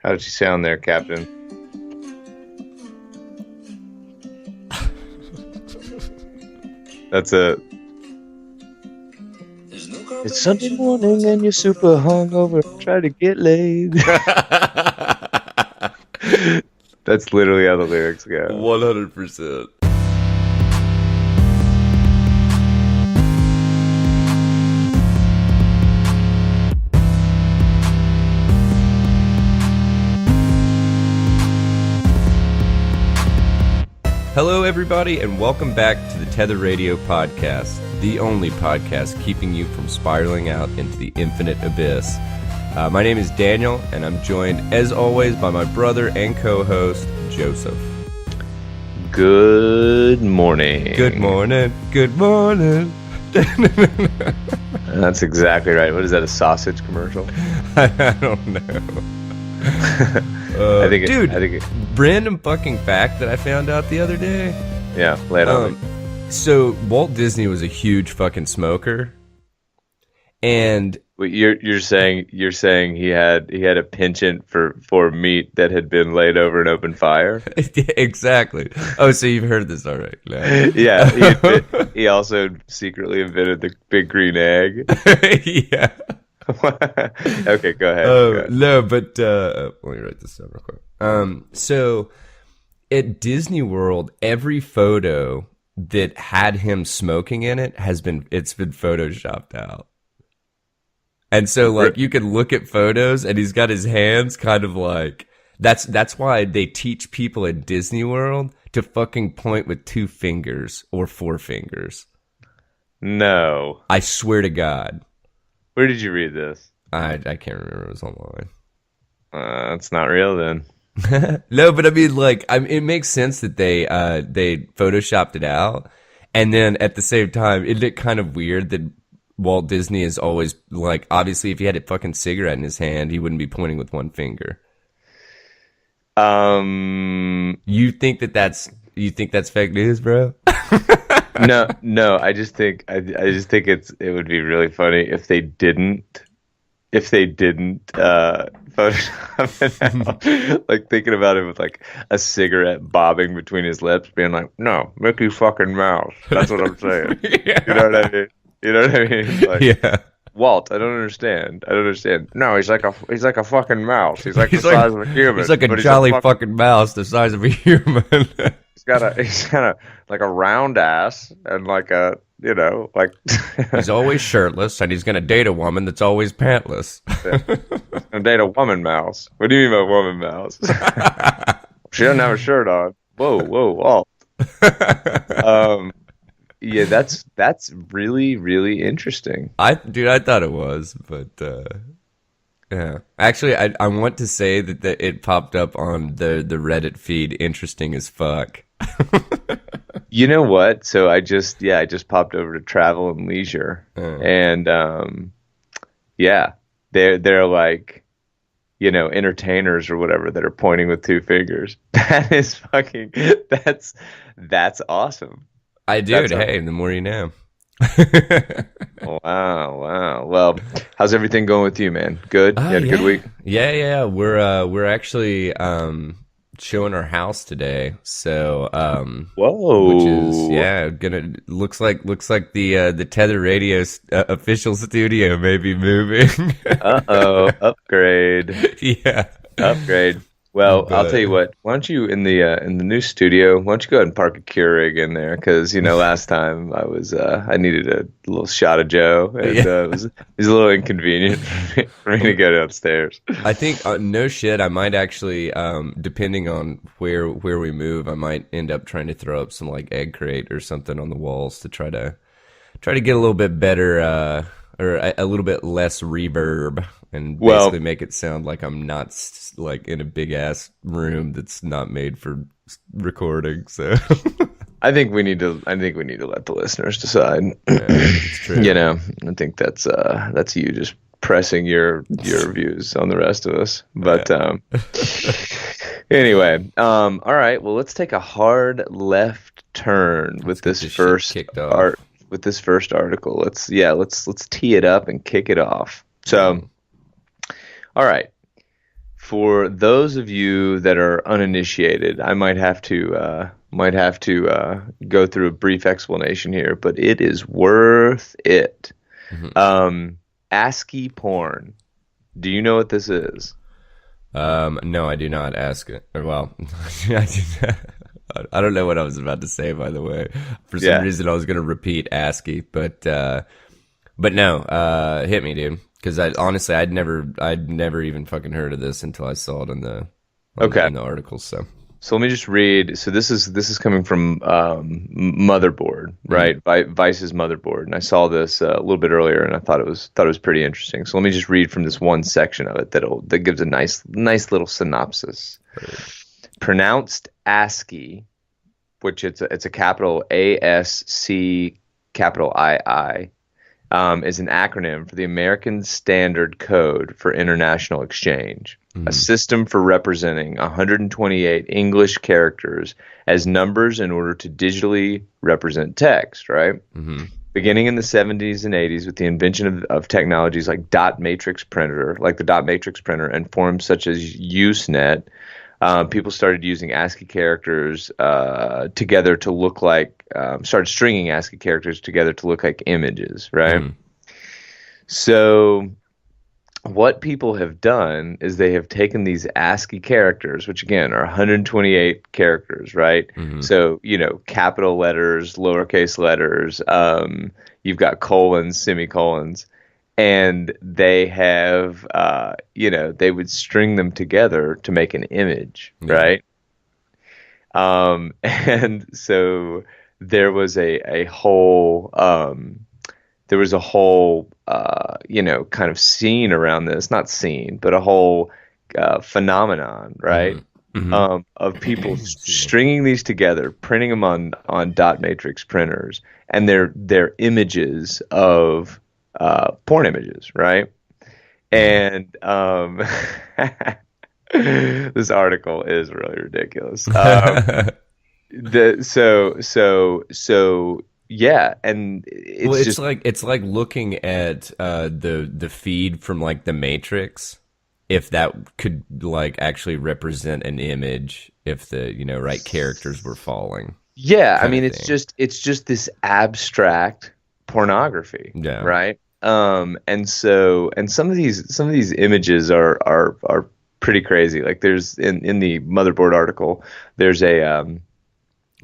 How did you sound there, Captain? That's it. It's Sunday morning and you're super hungover. Try to get laid. That's literally how the lyrics go. 100%. Hello, everybody, and welcome back to the Tether Radio Podcast, the only podcast keeping you from spiraling out into the infinite abyss. My name is Daniel, and I'm joined, as always, by my brother and co-host, Joseph. Good morning. Good morning. Good morning. That's exactly right. What is that, a sausage commercial? I don't know. Random fucking fact that I found out the other day. Yeah, lay it on me. So Walt Disney was a huge fucking smoker, and you're saying he had a penchant for meat that had been laid over an open fire. Exactly. Oh, so you've heard this already? No. Yeah. He also secretly invented the big green egg. Yeah. Okay, go ahead. No, but let me write this down real quick. So at Disney World, every photo that had him smoking in it it's been photoshopped out. And so like you can look at photos and he's got his hands kind of like that's why they teach people at Disney World to fucking point with 2 fingers or 4 fingers. No. I swear to God. Where did you read this? I can't remember. It was online. It's not real then. No, but I mean, like, it makes sense that they photoshopped it out, and then at the same time, isn't it kind of weird that Walt Disney is always like, obviously, if he had a fucking cigarette in his hand, he wouldn't be pointing with 1 finger. You think that's fake news, bro? No. I just think it would be really funny if they didn't Photoshop it out. Like thinking about it with like a cigarette bobbing between his lips, being like, "No, Mickey fucking Mouse." That's what I'm saying. Yeah. You know what I mean? Like, yeah. Walt, I don't understand. No, he's like a fucking mouse. He's like the size of a human. He's like a jolly fucking mouse the size of a human. He's got a like a round ass and like a, you know, like he's always shirtless and he's gonna date a woman that's always pantless. Yeah. He's gonna date a woman mouse. What do you mean by woman mouse? She doesn't have a shirt on. Whoa, Walt. Yeah, that's really, really interesting. I thought it was, but yeah. Actually, I want to say that it popped up on the Reddit feed. Interesting as fuck. You know what? So I just popped over to Travel and Leisure, and they're like, you know, entertainers or whatever that are pointing with 2 fingers. That is fucking that's awesome. Hey, the more you know. Wow. Well, how's everything going with you, man? Good? You had a good week? Yeah. We're actually showing our house today. So whoa. Which is looks like the Tether Radio official studio may be moving. Upgrade. Yeah. Upgrade. Well, I'll tell you what. Why don't you in the new studio? Why don't you go ahead and park a Keurig in there? Because last time I needed a little shot of Joe, and it was a little inconvenient for me to go downstairs. I think no shit. I might actually, depending on where we move, I might end up trying to throw up some like egg crate or something on the walls to try to get a little bit better or a little bit less reverb. And basically make it sound like I'm not like in a big ass room that's not made for recording. So I think we need to let the listeners decide. Yeah, it's true. I think that's you just pressing your views on the rest of us. But anyway, all right. Well, let's take a hard left turn with this first article. Let's tee it up and kick it off. So. All right. for those of you that are uninitiated, I might have to go through a brief explanation here, but it is worth it. ASCII porn. Do you know what this is? No, I do not ask it. Or, well, I don't know what I was about to say, by the way. For some reason, I was going to repeat ASCII, but no, hit me, dude. Because honestly, I'd never even fucking heard of this until I saw it in the articles. So let me just read. So this is coming from Motherboard, right? Vice's Motherboard, and I saw this a little bit earlier, and I thought it was pretty interesting. So let me just read from this one section of it that gives a nice little synopsis. Right. Pronounced ASCII, which it's a capital ASC capital II. Is an acronym for the American Standard Code for International Exchange, a system for representing 128 English characters as numbers in order to digitally represent text, right? Beginning in the 70s and 80s with the invention of technologies like the dot matrix printer and forms such as Usenet, people started using ASCII characters together to look like, started stringing ASCII characters together to look like images, right? So what people have done is they have taken these ASCII characters, which again are 128 characters, right? So, capital letters, lowercase letters, you've got colons, semicolons, and they have, they would string them together to make an image, right? And so there was a whole, kind of scene around this, not scene, but a whole phenomenon, right? Of people stringing these together, printing them on dot matrix printers, and they're images of porn images, right? And this article is really ridiculous. Yeah, and it's like looking at the feed from like the Matrix, if that could like actually represent an image, if the right characters were falling. Yeah, I mean it's just this abstract pornography, right? And some of these images are pretty crazy. Like there's in the Motherboard article, there's a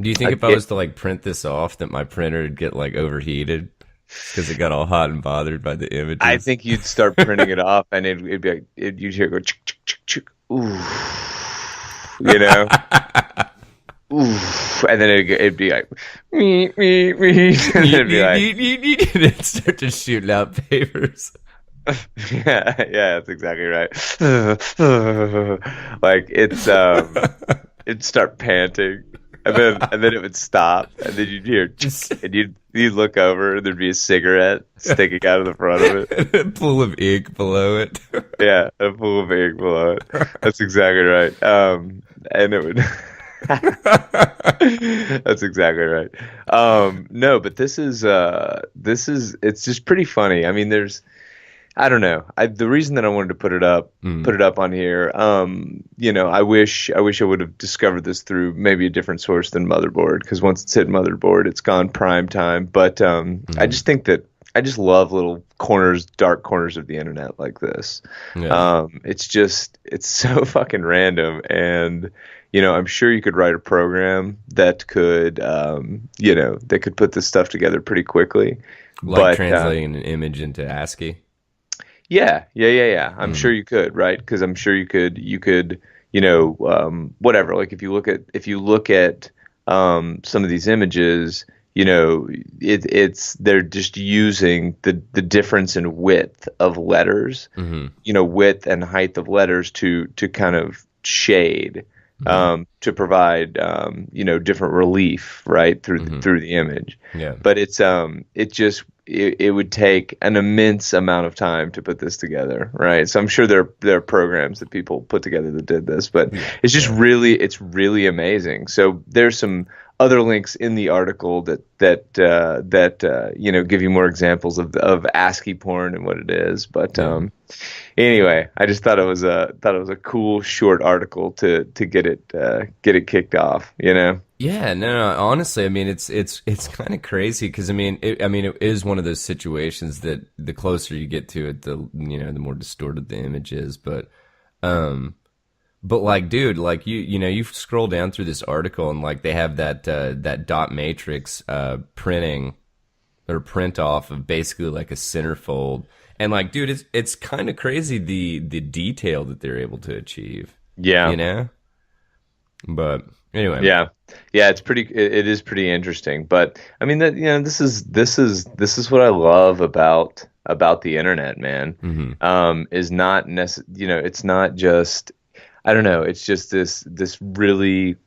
do you think if I was to like print this off that my printer would get like overheated because it got all hot and bothered by the images? I think you'd start printing it off and it'd be like you'd hear it go chick, chick, chick, chick, ooh, ooh, and then it'd be like me, and it'd start to shoot out papers. Yeah, that's exactly right. Like it's it'd start panting. And then it would stop, and then you'd hear, and you'd look over, and there'd be a cigarette sticking out of the front of it. A pool of ink below it. Yeah, a pool of ink below it. That's exactly right. And it would. That's exactly right. No, but this is it's just pretty funny. I mean, I don't know. The reason that I wanted to put it up on here, I wish I would have discovered this through maybe a different source than Motherboard, because once it's hit Motherboard, it's gone prime time. But I just think that I just love little dark corners of the internet like this. Yeah. It's so fucking random, and I'm sure you could write a program that could, that could put this stuff together pretty quickly. Like translating an image into ASCII. Yeah. I'm sure you could, right? Because I'm sure you could, whatever. Like if you look at some of these images, they're just using the difference in width of letters, width and height of letters to kind of shade to provide different relief, right, through the image. Yeah. But it would take an immense amount of time to put this together, right? So I'm sure there are programs that people put together that did this, but it's just it's really amazing. So there's some other links in the article that give you more examples of ASCII porn and what it is. But anyway, I just thought it was a cool short article to get it kicked off, Yeah, no, honestly, I mean, it's kind of crazy because it is one of those situations that the closer you get to it, the more distorted the image is. But like, dude, like you scroll down through this article and like they have that dot matrix printing or print off of basically like a centerfold, and like, dude, it's kind of crazy the detail that they're able to achieve. Yeah, but. Anyway, yeah, it is pretty interesting. But I mean this is what I love about the internet, man. Mm-hmm. Is not it's not just, I don't know, it's just this really,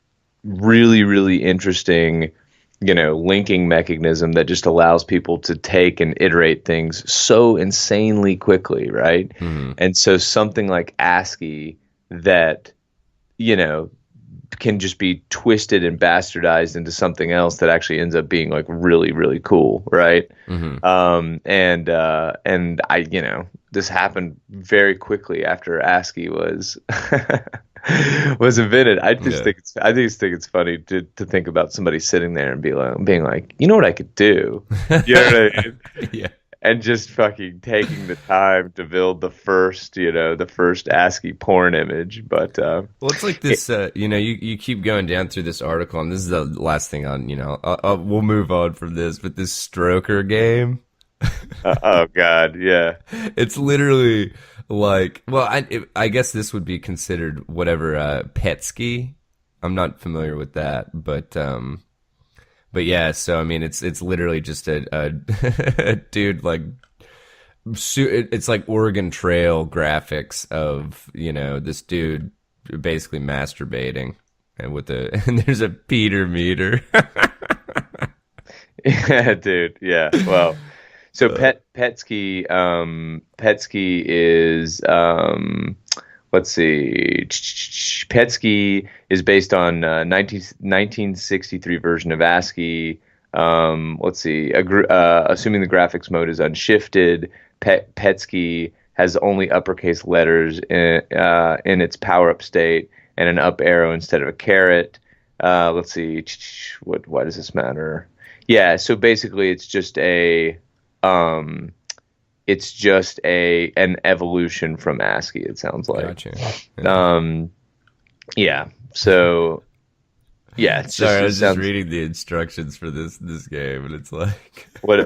really, really interesting linking mechanism that just allows people to take and iterate things so insanely quickly, right? Mm-hmm. And so something like ASCII that can just be twisted and bastardized into something else that actually ends up being like really, really cool, right? Mm-hmm. And I this happened very quickly after ASCII was was invented. I think it's funny to think about somebody sitting there and being like, you know what I could do? You know what I mean? Yeah. And just fucking taking the time to build the first ASCII porn image. But well, it's like this. You keep going down through this article, and this is the last thing on. We'll move on from this, but this stroker game. Oh God, yeah. It's literally like, well, I guess this would be considered whatever Petsky. I'm not familiar with that, but yeah, so I mean, it's literally just a dude, like, it's like Oregon Trail graphics of this dude basically masturbating and there's a Peter meter. Yeah, dude. Yeah. Well, so Petsky is let's see. Petsky is based on 1963 version of ASCII. Let's see. Assuming the graphics mode is unshifted, Petsky has only uppercase letters in its power-up state and an up arrow instead of a caret. Let's see. Why does this matter? Yeah. So basically, it's just an evolution from ASCII, it sounds like. Gotcha. Yeah. Yeah. So yeah, it's sorry, I was just sounds... reading the instructions for this game, and it's like what do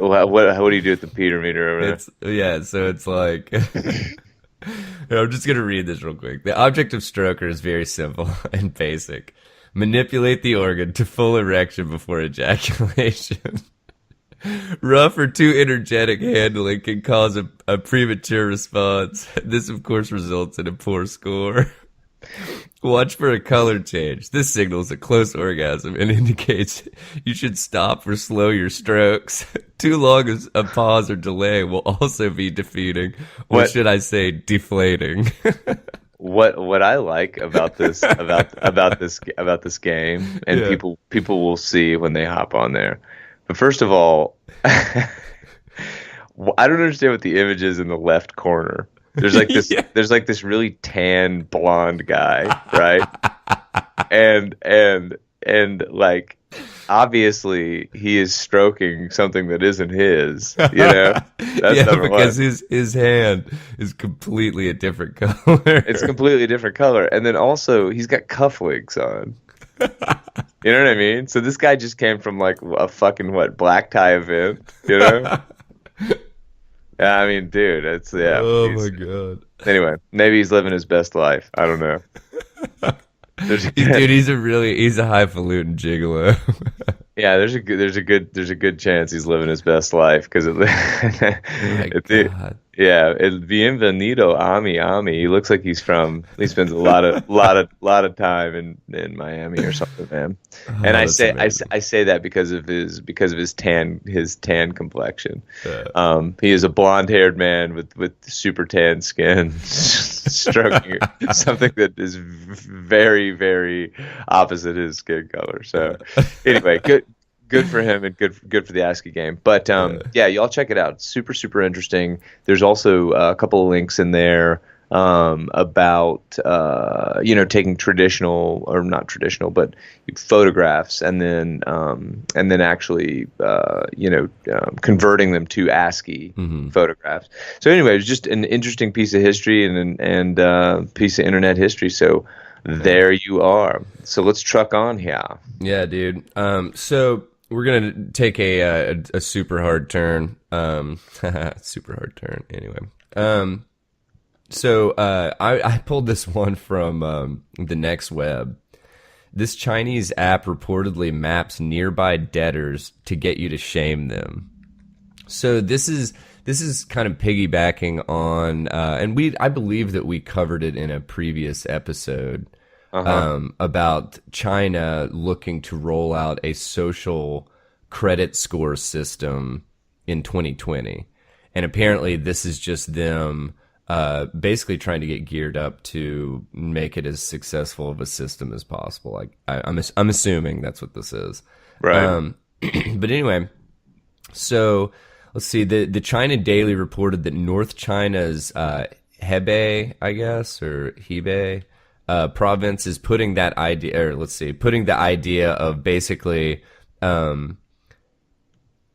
you do with the Peter meter over there? Yeah, so it's like I'm just gonna read this real quick. The object of stroker is very simple and basic. Manipulate the organ to full erection before ejaculation. Rough or too energetic handling can cause a premature response. This, of course, results in a poor score. Watch for a color change. This signals a close orgasm and indicates you should stop or slow your strokes. Too long as a pause or delay will also be defeating, or should I say deflating. What I like about this about this game, and people will see when they hop on there. But first of all, I don't understand what the image is in the left corner. There's like this. Yeah. There's like this really tan blonde guy, right? and like obviously he is stroking something that isn't his. That's because his hand is completely a different color. It's completely a different color, and then also he's got cufflinks on. You know what I mean? So this guy just came from like a fucking black tie event, Yeah, I mean, dude, it's Oh my god. Anyway, maybe he's living his best life. I don't know. Dude, he's a highfalutin gigolo. Yeah, there's a good chance he's living his best life because Yeah, el bienvenido, Ami. He looks like he spends a lot of time in Miami or something, man. And Oh, that's amazing. I say that because of his tan complexion. He is a blonde-haired man with super tan skin, stroking something that is very, very opposite his skin color. So anyway, good for him and good for the ASCII game. But yeah, y'all check it out. It's super, super interesting. There's also a couple of links in there about taking traditional, or not traditional, but photographs and then actually converting them to ASCII photographs. So anyway, it was just an interesting piece of history and piece of internet history. So there you are. So let's truck on here. Yeah, dude. So we're gonna take a super hard turn. Super hard turn. Anyway. So I pulled this one from the Next Web. This Chinese app reportedly maps nearby debtors to get you to shame them. So this is kind of piggybacking on, and I believe that we covered it in a previous episode. About China looking to roll out a social credit score system in 2020. And apparently this is just them basically trying to get geared up to make it as successful of a system as possible. Like I'm assuming that's what this is. Right. But anyway, so let's see. The China Daily reported that North China's Hebei, I guess, or Hebei, province is putting that idea, or putting the idea of basically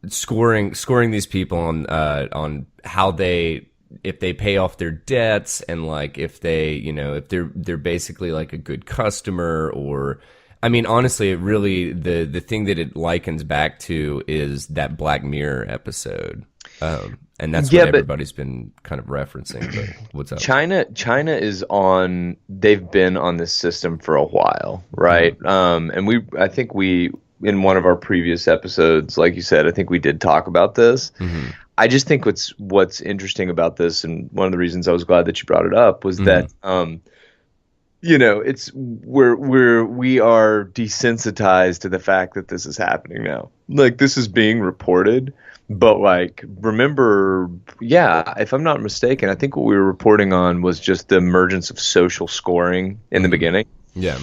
scoring these people on how if they pay off their debts, and like if they're basically like a good customer, or I mean, honestly, it really the thing that it likens back to is that Black Mirror episode. And that's what everybody's been kind of referencing. But what's up? China they've been on this system for a while, right? And I think in one of our previous episodes, like you said, I think we did talk about this. I just think what's interesting about this, and one of the reasons I was glad that you brought it up, was that it's we are desensitized to the fact that this is happening now. Like, this is being reported. But like, remember, if I'm not mistaken, I think what we were reporting on was just the emergence of social scoring in the beginning. Yeah.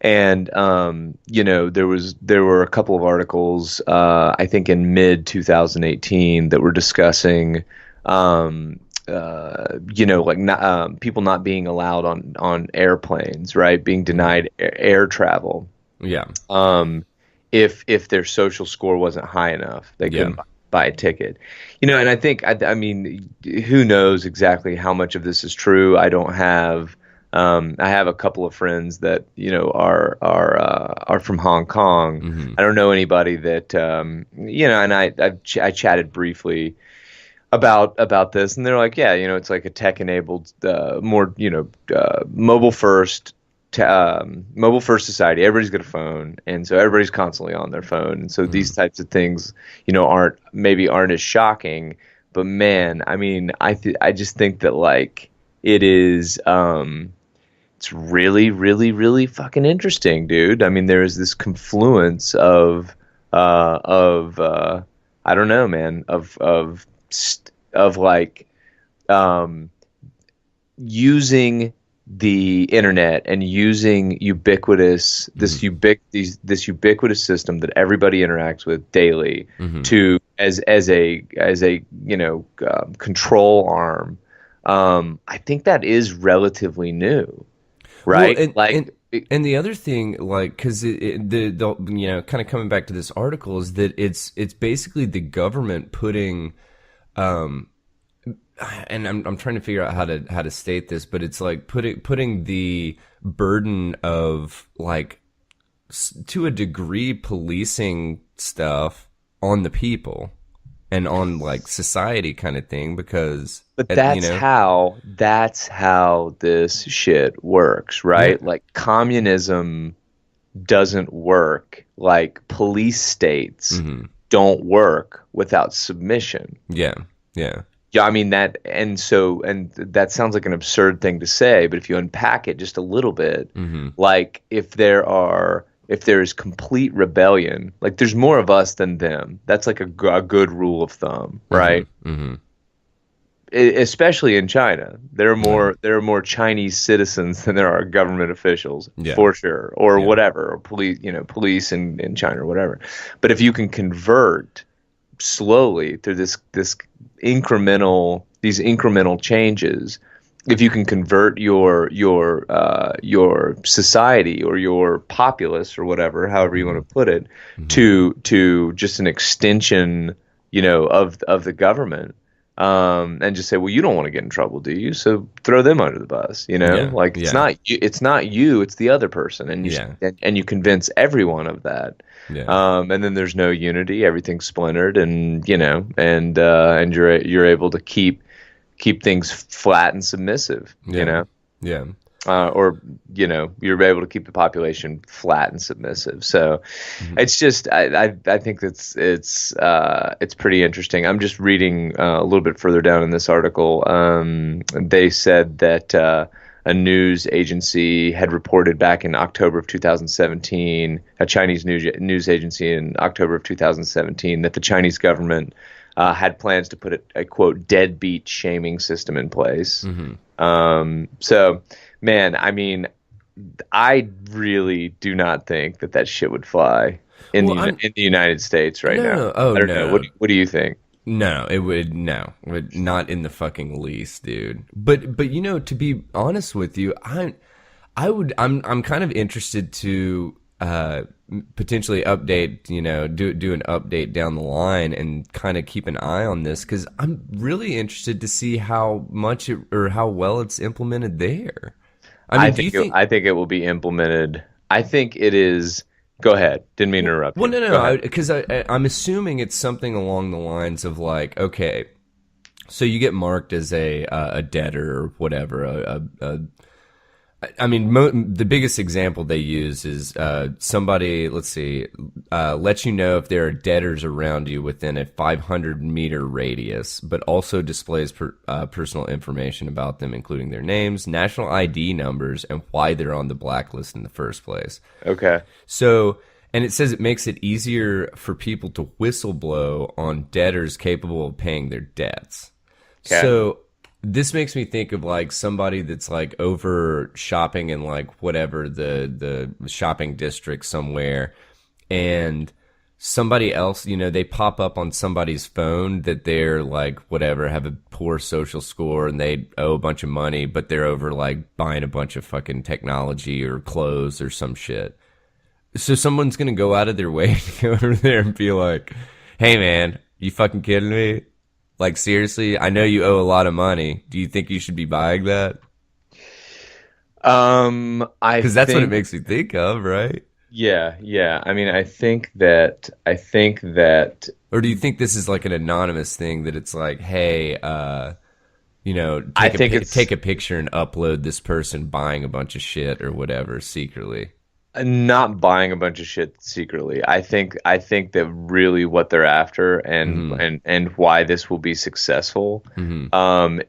And there were a couple of articles, I think in mid 2018, that were discussing people not being allowed on airplanes, right? Being denied air travel. Yeah. If their social score wasn't high enough, they couldn't buy a ticket. And I think, I mean, who knows exactly how much of this is true? I don't have. I have a couple of friends that are from Hong Kong. I don't know anybody that and I chatted briefly about this, and they're like, it's like a tech-enabled, more mobile first society. Everybody's got a phone, and so everybody's constantly on their phone, and so these types of things aren't as shocking. But man, I mean, I just think that like it is. It's really, really, really fucking interesting, dude. I mean, there is this confluence of I don't know, man, of like using the internet and using this ubiquitous system that everybody interacts with daily to as a control arm. I think that is relatively new. Right. Well, and the other thing, like, because kind of coming back to this article, is that it's basically the government putting, and I'm trying to figure out how to state this, but it's like putting the burden of, like, to a degree, policing stuff on the people and on, like, society kind of thing, because. But that's how this shit works, right? Yeah. Like, communism doesn't work. Like, police states don't work without submission. Yeah, yeah. Yeah, I mean and that sounds like an absurd thing to say, but if you unpack it just a little bit, like if there is complete rebellion, like there's more of us than them. That's like a good rule of thumb, right? Especially in China, there are more Chinese citizens than there are government officials, for sure, or whatever, or police in China or whatever. But if you can convert slowly through these incremental changes, if you can convert your society or your populace or whatever, however you want to put it, to just an extension, of the government, and just say, well, you don't want to get in trouble, do you? So throw them under the bus, it's not you, it's the other person, and you convince everyone of that. And then there's no unity, everything's splintered, and you're able to keep things flat and submissive, or you're able to keep the population flat and submissive. So it's just I think it's pretty interesting. I'm just reading a little bit further down in this article. They said that a news agency had reported back in October of 2017, a Chinese news agency in October of 2017, that the Chinese government had plans to put a quote deadbeat shaming system in place. So, man, I mean, I really do not think that shit would fly in the United States right now. Oh, I don't know. What do you think? No, it would not in the fucking least, dude. But to be honest with you, I'm kind of interested to potentially update, do an update down the line and kind of keep an eye on this, because I'm really interested to see how much or how well it's implemented there. I mean, I think it will be implemented. I think it is. Go ahead. Didn't mean to interrupt. Well, no, because I'm assuming it's something along the lines of like, okay, so you get marked as a debtor or whatever. I mean, the biggest example they use is somebody, let's see, lets you know if there are debtors around you within a 500-meter radius, but also displays personal information about them, including their names, national ID numbers, and why they're on the blacklist in the first place. Okay. So, and it says it makes it easier for people to whistleblow on debtors capable of paying their debts. Okay. So this makes me think of like somebody that's like over shopping in like whatever the shopping district somewhere, and somebody else, they pop up on somebody's phone that they're like whatever, have a poor social score and they owe a bunch of money, but they're over like buying a bunch of fucking technology or clothes or some shit. So someone's gonna go out of their way to go over there and be like, hey man, you fucking kidding me? Like, seriously, I know you owe a lot of money. Do you think you should be buying that? Because that's what it makes me think of, right? Yeah. I mean, I think that. Or do you think this is like an anonymous thing that it's like, hey, take a picture and upload this person buying a bunch of shit or whatever secretly? Not buying a bunch of shit secretly. I think that really what they're after and why this will be successful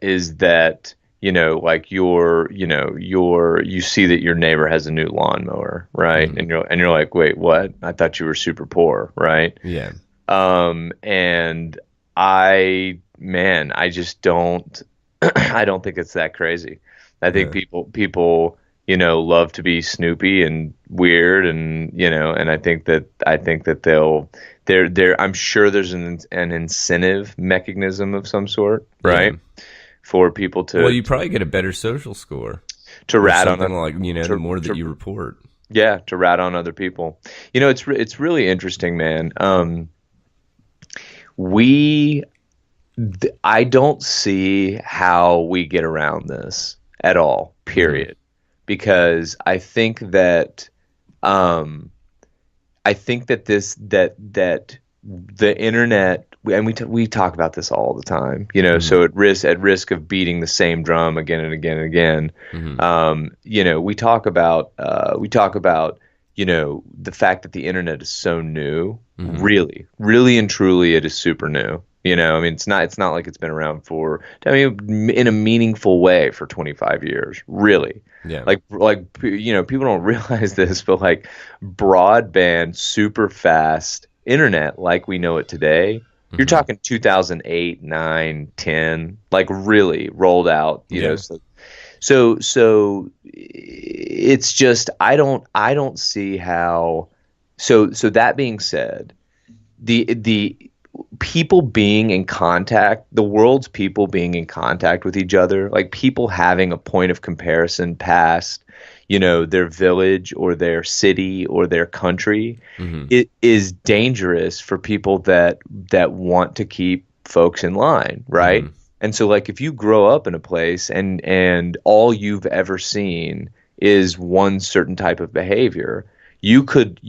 is that like you see that your neighbor has a new lawnmower, right? And you're like, wait, what? I thought you were super poor, right? Yeah. And I just don't I don't think it's that crazy. I think people love to be snoopy and weird, and and I think that they're I'm sure there's an incentive mechanism of some sort, right? Yeah. For people to, well, you probably get a better social score to rat on like the more that you report. Yeah, to rat on other people. It's really interesting, man. I don't see how we get around this at all. Period. Because I think that the internet, and we talk about this all the time, so at risk of beating the same drum again and again and again, we talk about the fact that the internet is so new, really, really and truly, it is super new, You know, I mean, it's not like it's been around for, I mean, in a meaningful way for 25 years, really. Yeah. You know, people don't realize this, but like broadband, super fast internet, like we know it today, you're talking 2008, 9, 10, like really rolled out, you know. So it's just, I don't see how. So that being said, the people being in contact, the world's people being in contact with each other, like people having a point of comparison past, you know, their village or their city or their country, it is dangerous for people that want to keep folks in line, right? And so like if you grow up in a place and all you've ever seen is one certain type of behavior, you could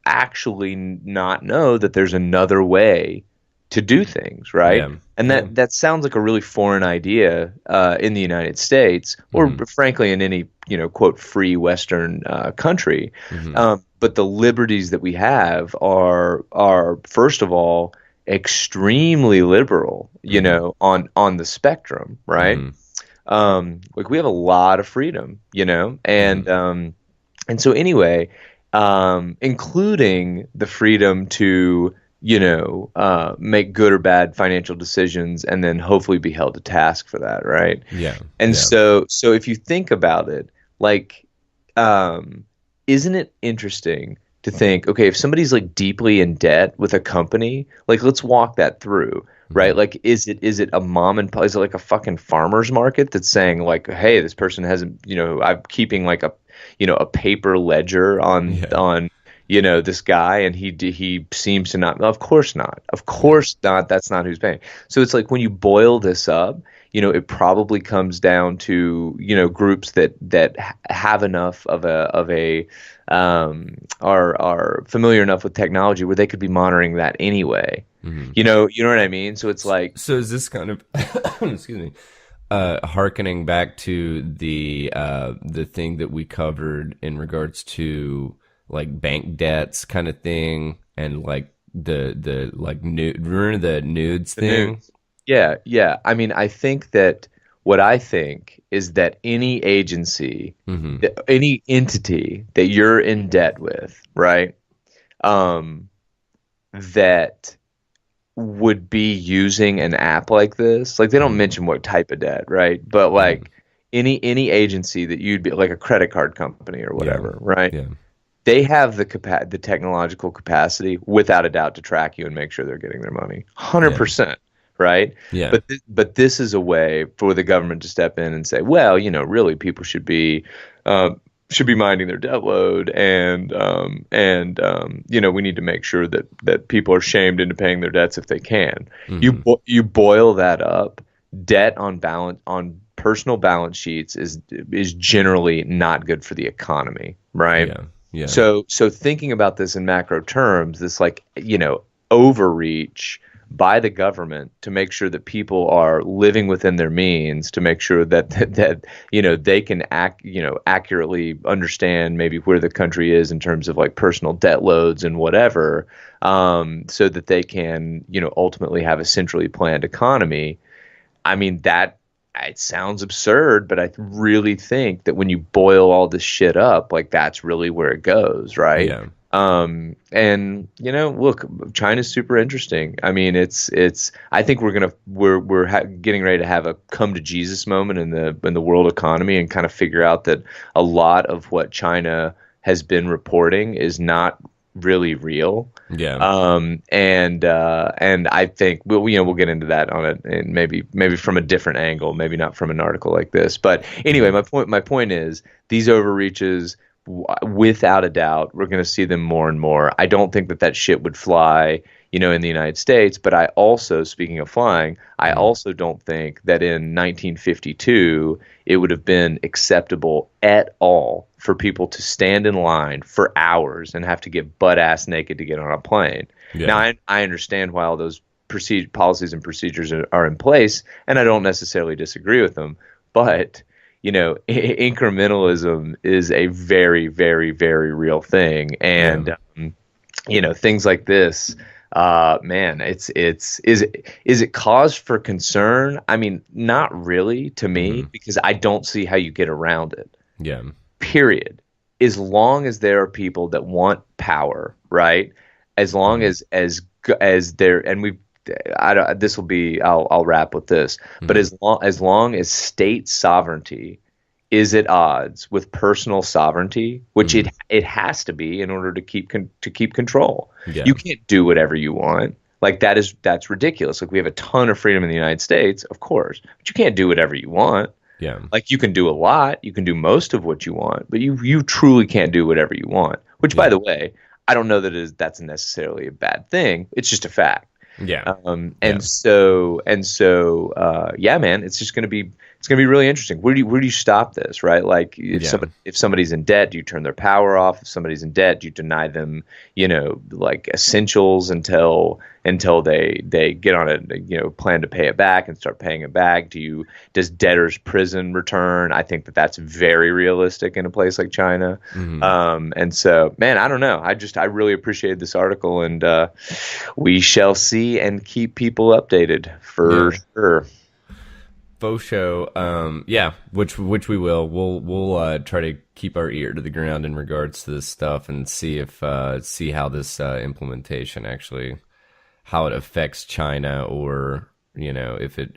actually not know that there's another way to do things, right? Yeah. And that sounds like a really foreign idea in the United States, or frankly in any, you know, quote, free Western country. But the liberties that we have are first of all extremely liberal, you know, on the spectrum, right? Like we have a lot of freedom, you know, and so anyway, including the freedom to, you know, make good or bad financial decisions and then hopefully be held to task for that, right? Yeah. And so if you think about it, like, isn't it interesting to think, okay, if somebody's like deeply in debt with a company, like let's walk that through, right? Like, is it a mom and pop? Is it like a fucking farmer's market that's saying like, hey, this person hasn't, you know, I'm keeping like a, you know, a paper ledger on, you know, this guy, and he seems to not. Of course not. Of course not. That's not who's paying. So it's like when you boil this up, you know, it probably comes down to, you know, groups that have enough of a are familiar enough with technology where they could be monitoring that anyway. You know what I mean? So it's like, so is this kind of excuse me, hearkening back to the thing that we covered in regards to like bank debts kind of thing, and like the like remember the nudes thing? Nudes. Yeah. I mean, I think that what I think is that any agency, any entity that you're in debt with, right, that would be using an app like this, like they don't mention what type of debt, right? But like any agency that you'd be like a credit card company or whatever, right? Yeah. They have the technological capacity, without a doubt, to track you and make sure they're getting their money, 100%, right? Yeah. But this is a way for the government to step in and say, well, you know, really, people should be minding their debt load, and you know, we need to make sure that people are shamed into paying their debts if they can. You boil that up, debt on personal balance sheets is generally not good for the economy, right? Yeah. So thinking about this in macro terms, this like, you know, overreach by the government to make sure that people are living within their means, to make sure that you know, they can accurately understand maybe where the country is in terms of like personal debt loads and whatever, so that they can, you know, ultimately have a centrally planned economy. I mean, that it sounds absurd, but I really think that when you boil all this shit up, like that's really where it goes, right? Yeah. And you know, look, China's super interesting. I mean, I think we're getting ready to have a come to Jesus moment in the world economy, and kind of figure out that a lot of what China has been reporting is not really real. Yeah. And I think we'll get into that on it, and maybe from a different angle, maybe not from an article like this. But anyway, my point is these overreaches, without a doubt, we're going to see them more and more. I don't think that shit would fly, you know, in the United States. But I also, speaking of flying, I also don't think that in 1952 it would have been acceptable at all for people to stand in line for hours and have to get butt ass naked to get on a plane. Yeah. Now, I understand why all those policies and procedures are in place, and I don't necessarily disagree with them. But you know, incrementalism is a very, very, very real thing. And, you know, things like this, Man, is it cause for concern? I mean, not really to me, because I don't see how you get around it. Yeah. Period. As long as there are people that want power, right? As long as there, and this will be, I'll wrap with this, but as long as state sovereignty is at odds with personal sovereignty, which it has to be in order to keep control. Yeah. You can't do whatever you want. Like that's ridiculous. Like we have a ton of freedom in the United States, of course, but you can't do whatever you want. Yeah. Like you can do a lot, you can do most of what you want, but you truly can't do whatever you want. Which, by the way, I don't know that's necessarily a bad thing. It's just a fact. Yeah. So yeah, man, it's going to be really interesting. Where do you stop this, right? Like if somebody's in debt, do you turn their power off? If somebody's in debt, do you deny them, like essentials until they get on a plan to pay it back and start paying it back? Does debtor's prison return? I think that's very realistic in a place like China. And so, man, I don't know. I really appreciated this article, and we shall see and keep people updated for sure. Faux show. Which we will. We'll try to keep our ear to the ground in regards to this stuff and see how this implementation actually, how it affects China, or if it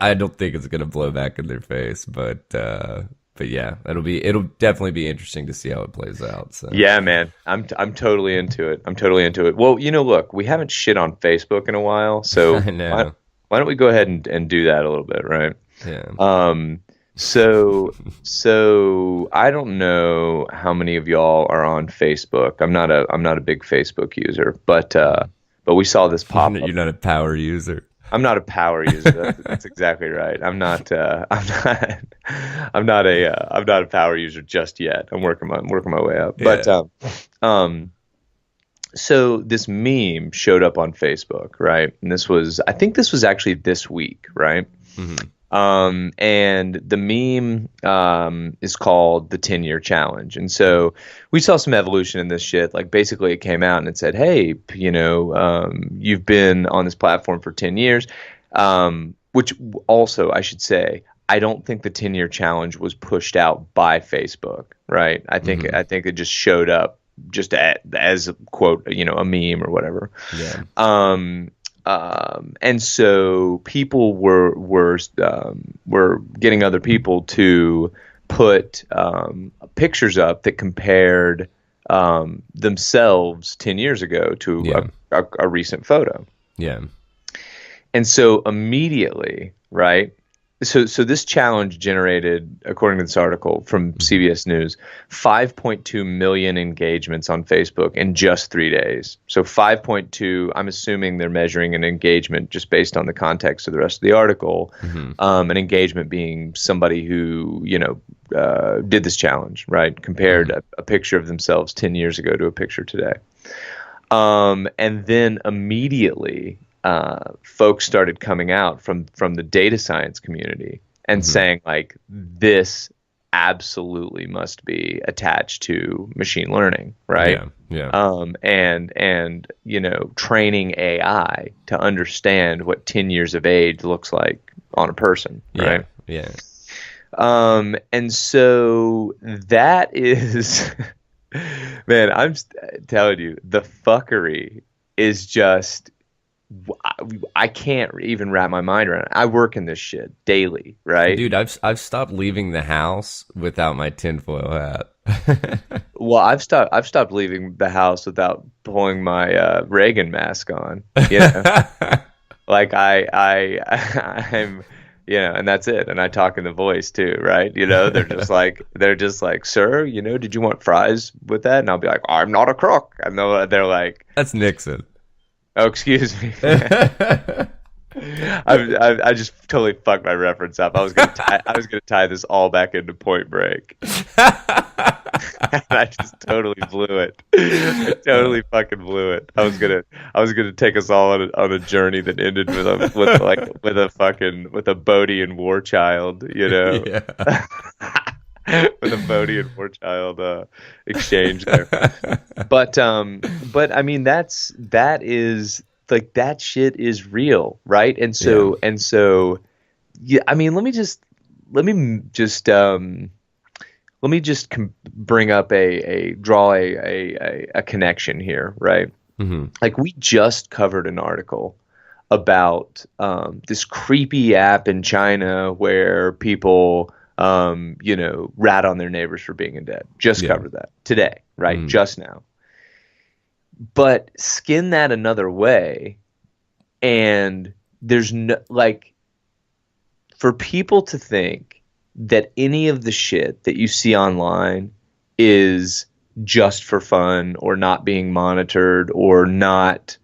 I don't think it's gonna blow back in their face, but yeah, it'll definitely be interesting to see how it plays out. So. Yeah, man, I'm totally into it. Well, look, we haven't shit on Facebook in a while, so I know. Why don't we go ahead and do that a little bit, right? Yeah. So I don't know how many of y'all are on Facebook. I'm not a big Facebook user, but we saw this pop up. You're not a power user. I'm not a power user. That's exactly right. I'm not a power user just yet. I'm working my way up. Yeah. But so this meme showed up on Facebook, right? And I think this was actually this week, right? And the meme is called the 10-year challenge. And so we saw some evolution in this shit. Like basically it came out and it said, hey, you've been on this platform for 10 years, which also I should say, I don't think the 10-year challenge was pushed out by Facebook, right? I think it just showed up just as a quote, a meme or whatever. Yeah. And so people were getting other people to put pictures up that compared themselves 10 years ago to a recent photo. Yeah. And so immediately, right? So this challenge generated, according to this article from CBS News, 5.2 million engagements on Facebook in just 3 days. So 5.2, I'm assuming they're measuring an engagement just based on the context of the rest of the article. An engagement being somebody who, did this challenge, right? Compared a picture of themselves 10 years ago to a picture today. And then immediately, folks started coming out from the data science community and saying like, this absolutely must be attached to machine learning, right? And training AI to understand what 10 years of age looks like on a person, right? And so that is, man, I'm telling you, the fuckery is just, I can't even wrap my mind around it. I work in this shit daily, right? Dude, I've stopped leaving the house without my tinfoil hat. Well, I've stopped leaving the house without pulling my Reagan mask on. Like I'm, and that's it. And I talk in the voice too, right? They're just like, sir, did you want fries with that? And I'll be like, I'm not a crook. And they're like, that's Nixon. Oh, excuse me. I just totally fucked my reference up. I was gonna tie this all back into Point Break. And I just totally blew it. I totally fucking blew it. I was gonna take us all on a journey that ended with a Bodhi and War Child, Yeah. with a Bodhi and War Child exchange there. But I mean that is like that shit is real, right? And so yeah, I mean let me just bring up draw a connection here, right? Mm-hmm. Like we just covered an article about this creepy app in China where people rat on their neighbors for being in debt. Just covered that today, right? Mm. Just now. But skin that another way, and there's no, like, for people to think that any of the shit that you see online is just for fun or not being monitored or not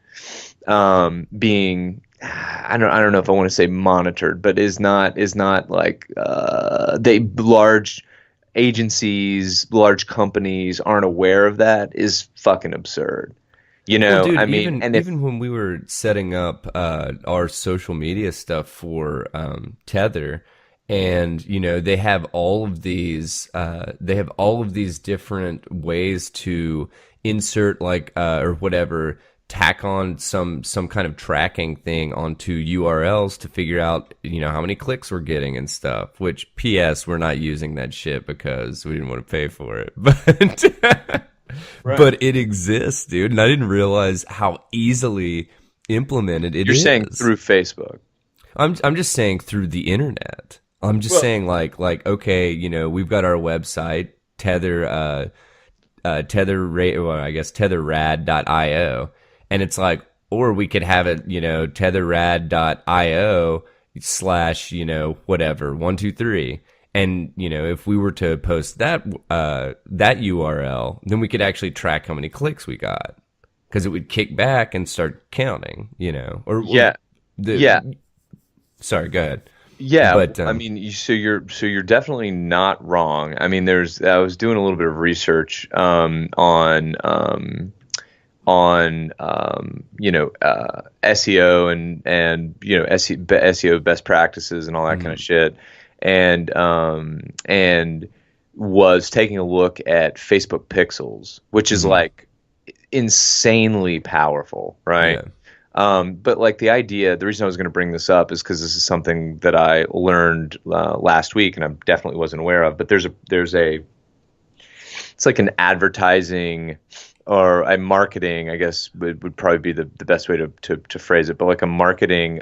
being, I don't know if I want to say monitored, but is not like large agencies, large companies aren't aware of that is fucking absurd. Well, dude, I mean, even when we were setting up our social media stuff for Tether, and they have all of these different ways to insert or whatever, tack on some kind of tracking thing onto URLs to figure out how many clicks we're getting and stuff. Which, P.S., we're not using that shit because we didn't want to pay for it, but. Right. But it exists, dude, and I didn't realize how easily implemented it is. You're saying through Facebook. I'm just saying through the internet. I'm just saying like okay, we've got our website Tether tetherrad.io, and it's like, or we could have it tetherrad.io / whatever 123. And if we were to post that URL, then we could actually track how many clicks we got, because it would kick back and start counting. Sorry, go ahead. Yeah, but I mean, so you're definitely not wrong. I mean, I was doing a little bit of research on SEO and SEO best practices and all that kind of shit. And was taking a look at Facebook Pixels, which is like insanely powerful, right? Yeah. But like the reason I was going to bring this up is because this is something that I learned last week, and I definitely wasn't aware of. But it's like an advertising or a marketing, I guess would probably be the best way to phrase it, but like a marketing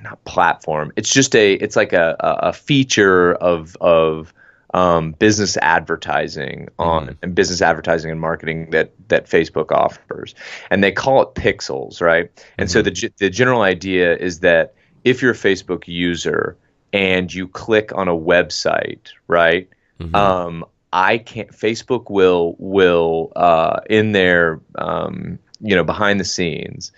not platform. It's just it's like a feature of business advertising and business advertising and marketing that Facebook offers, and they call it Pixels, right? And so the general idea is that if you're a Facebook user and you click on a website, right? Facebook will in their behind the scenes,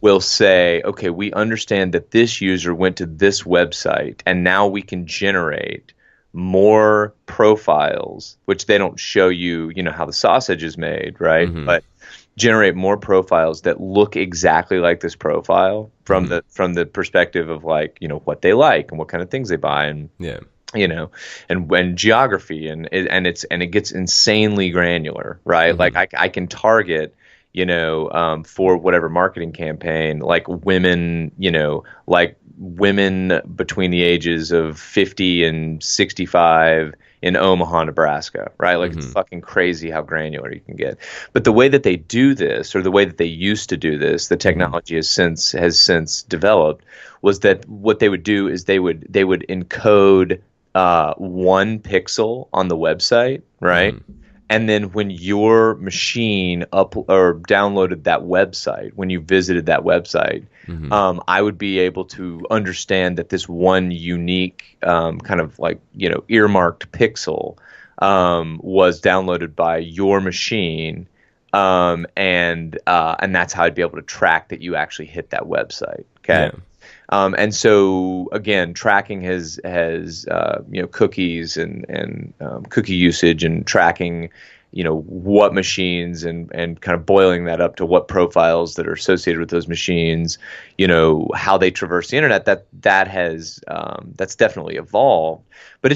will say, okay, we understand that this user went to this website, and now we can generate more profiles, which they don't show you, how the sausage is made, right? But generate more profiles that look exactly like this profile from the perspective of like, what they like and what kind of things they buy, and and when geography and it gets insanely granular, right? Like I can target, for whatever marketing campaign, like women, women between the ages of 50 and 65 in Omaha, Nebraska, right? Like it's fucking crazy how granular you can get. But the way that they do this, or the way that they used to do this, the technology has since developed, was that what they would do is they would encode 1 pixel on the website, right? And then when your machine downloaded that website, when you visited that website, I would be able to understand that this one unique kind of like, earmarked pixel was downloaded by your machine. And that's how I'd be able to track that you actually hit that website. Okay. Yeah. And so again, tracking has cookies and cookie usage, and tracking what machines and kind of boiling that up to what profiles that are associated with those machines, how they traverse the internet, that has that's definitely evolved. But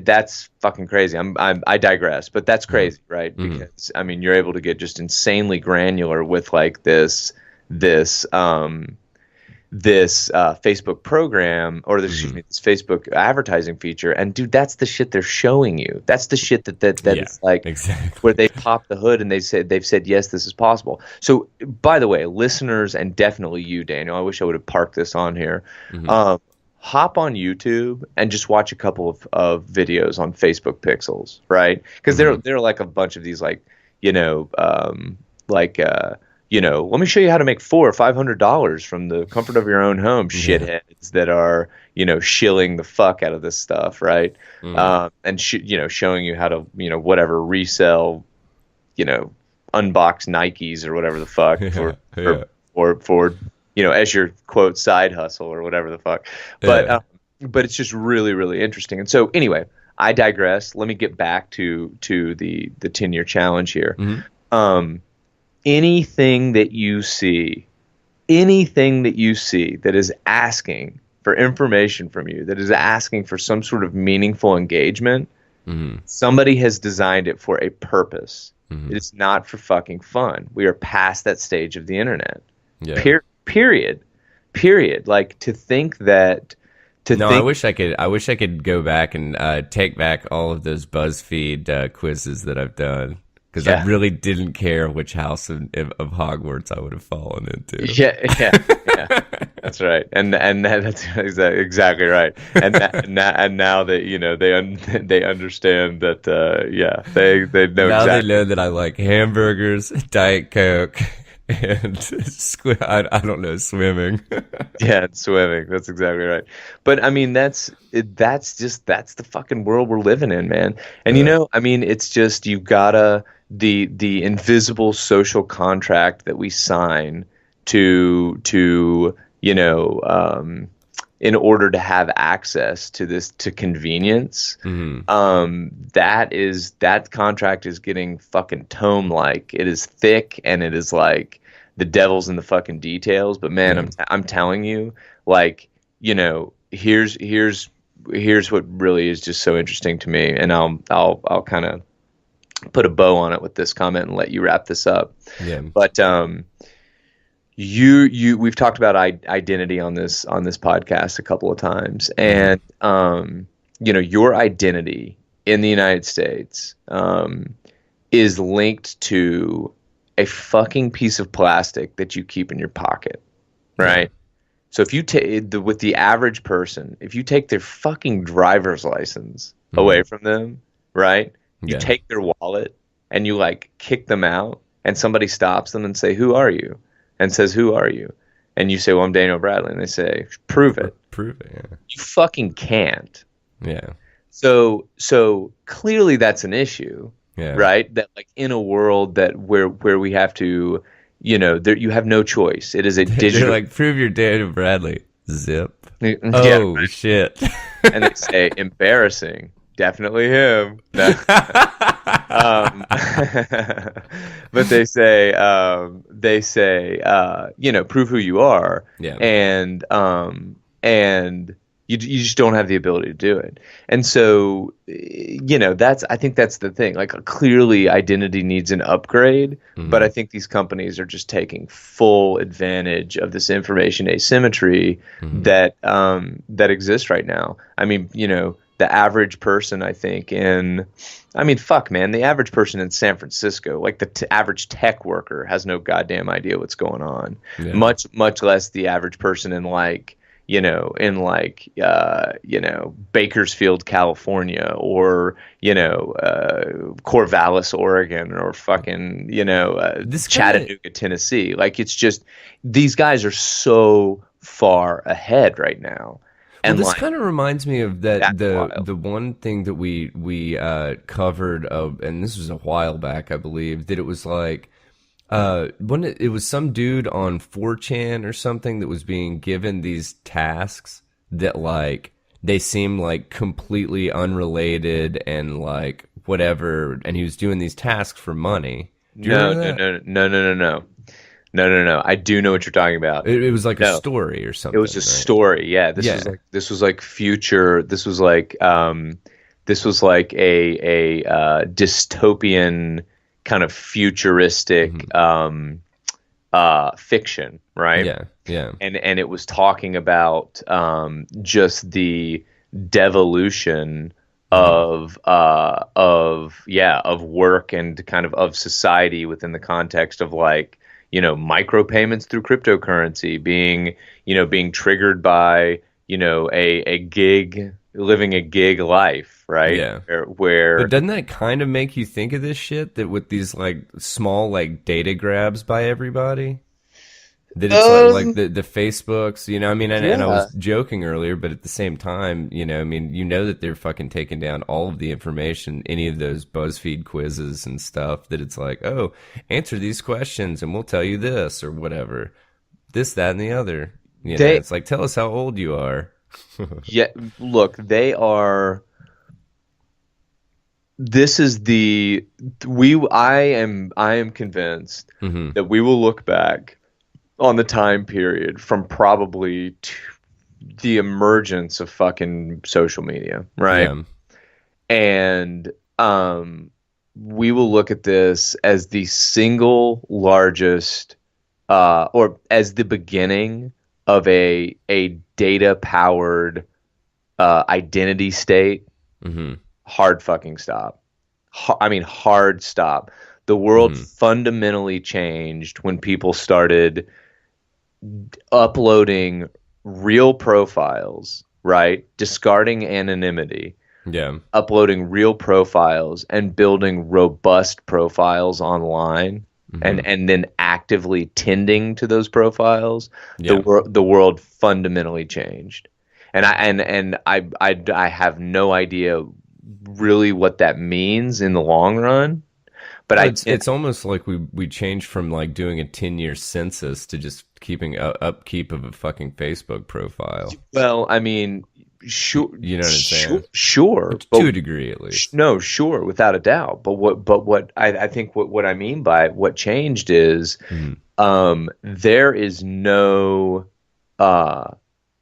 that's fucking crazy. I digress, but that's crazy, right? Because I mean, you're able to get just insanely granular with like this Facebook program, or this Facebook advertising feature, and dude, that's the shit they're showing you. That's the shit that is like exactly where they popped the hood and they've said yes, this is possible. So, by the way, listeners, and definitely you, Daniel, I wish I would have parked this on here. Hop on YouTube and just watch a couple of videos on Facebook Pixels, right? Because there are like a bunch of these let me show you how to make $400 or $500 from the comfort of your own home, shitheads that are, shilling the fuck out of this stuff, right? And showing you how to, whatever, resell, unbox Nikes or whatever the fuck for as your quote side hustle or whatever the fuck. But it's just really, really interesting. And so anyway, I digress. Let me get back to the 10-year challenge here. Anything that you see that is asking for information from you, that is asking for some sort of meaningful engagement, somebody has designed it for a purpose. It is not for fucking fun. We are past that stage of the internet. Period. Like, to think that. I wish I could go back and take back all of those BuzzFeed quizzes that I've done. Because I really didn't care which house of Hogwarts I would have fallen into. Yeah, that's right, and that's exactly right. And now that they understand that, they know now exactly. They know that I like hamburgers, Diet Coke, and I don't know, swimming. Yeah, swimming. That's exactly right. But I mean, that's the fucking world we're living in, man. And I mean, it's just, you've gotta. The invisible social contract that we sign to in order to have access to this, to convenience, that contract is getting fucking tome-like. It is thick, and it is like the devil's in the fucking details. But man, I'm telling you, like, here's what really is just so interesting to me, and I'll kind of put a bow on it with this comment and let you wrap this up. But we've talked about identity on this podcast a couple of times, and your identity in the United States is linked to a fucking piece of plastic that you keep in your pocket, right? So if you with the average person, if you take their fucking driver's license away from them, right? You take their wallet and you like kick them out, and somebody stops them and say, "Who are you?" and says, "Who are you?" And you say, "Well, I'm Daniel Bradley." And they say, "Prove it." Yeah. You fucking can't. Yeah. So clearly that's an issue, right? That like in a world that where we have to, you have no choice. It is a digital. They're like, "Prove you're Daniel Bradley." Zip. Right. Shit. And they say, "Embarrassing. Definitely him." No. But they say, prove who you are, and you just don't have the ability to do it. And so, I think that's the thing. Like, clearly, identity needs an upgrade, but I think these companies are just taking full advantage of this information asymmetry that exists right now. I mean, the average person, I think, the average person in San Francisco, like the average tech worker, has no goddamn idea what's going on. Much less the average person in Bakersfield, California, or Corvallis, Oregon, or fucking Chattanooga, Tennessee. Like, it's just, these guys are so far ahead right now. And this kind of reminds me of the one thing that we covered, and this was a while back, I believe, that it was like it was some dude on 4chan or something that was being given these tasks that, like, they seem like completely unrelated and like whatever, and he was doing these tasks for money. No. I do know what you're talking about. It was like a story or something. It was a story. Yeah. This was like future. This was like a dystopian kind of futuristic fiction, right? Yeah. And it was talking about just the devolution of work and kind of society within the context of like, micropayments through cryptocurrency being triggered by, a gig, living a gig life, right? Yeah. Where But doesn't that kind of make you think of this shit, that with these like small like data grabs by everybody? That it's like the Facebooks, and I was joking earlier, but at the same time, that they're fucking taking down all of the information, any of those BuzzFeed quizzes and stuff, that it's like, oh, answer these questions and we'll tell you this or whatever, this, that, and the other. It's like, tell us how old you are. Yeah, look, they are. This is I am convinced that we will look back on the time period from probably the emergence of fucking social media, right? Yeah. And we will look at this as the single largest, or as the beginning of a data-powered identity state. Hard fucking stop. Hard stop. The world fundamentally changed when people started uploading real profiles, right? Discarding anonymity. Yeah. Uploading real profiles and building robust profiles online, and then actively tending to those profiles. Yeah. The world fundamentally changed. And I have no idea really what that means in the long run. But it's almost like we changed from like doing a 10-year census to just keeping upkeep of a fucking Facebook profile. Well, I mean, sure, you know what I'm saying? Sure, to a degree at least. No, sure, without a doubt. But what I think what I mean by what changed is, there is no,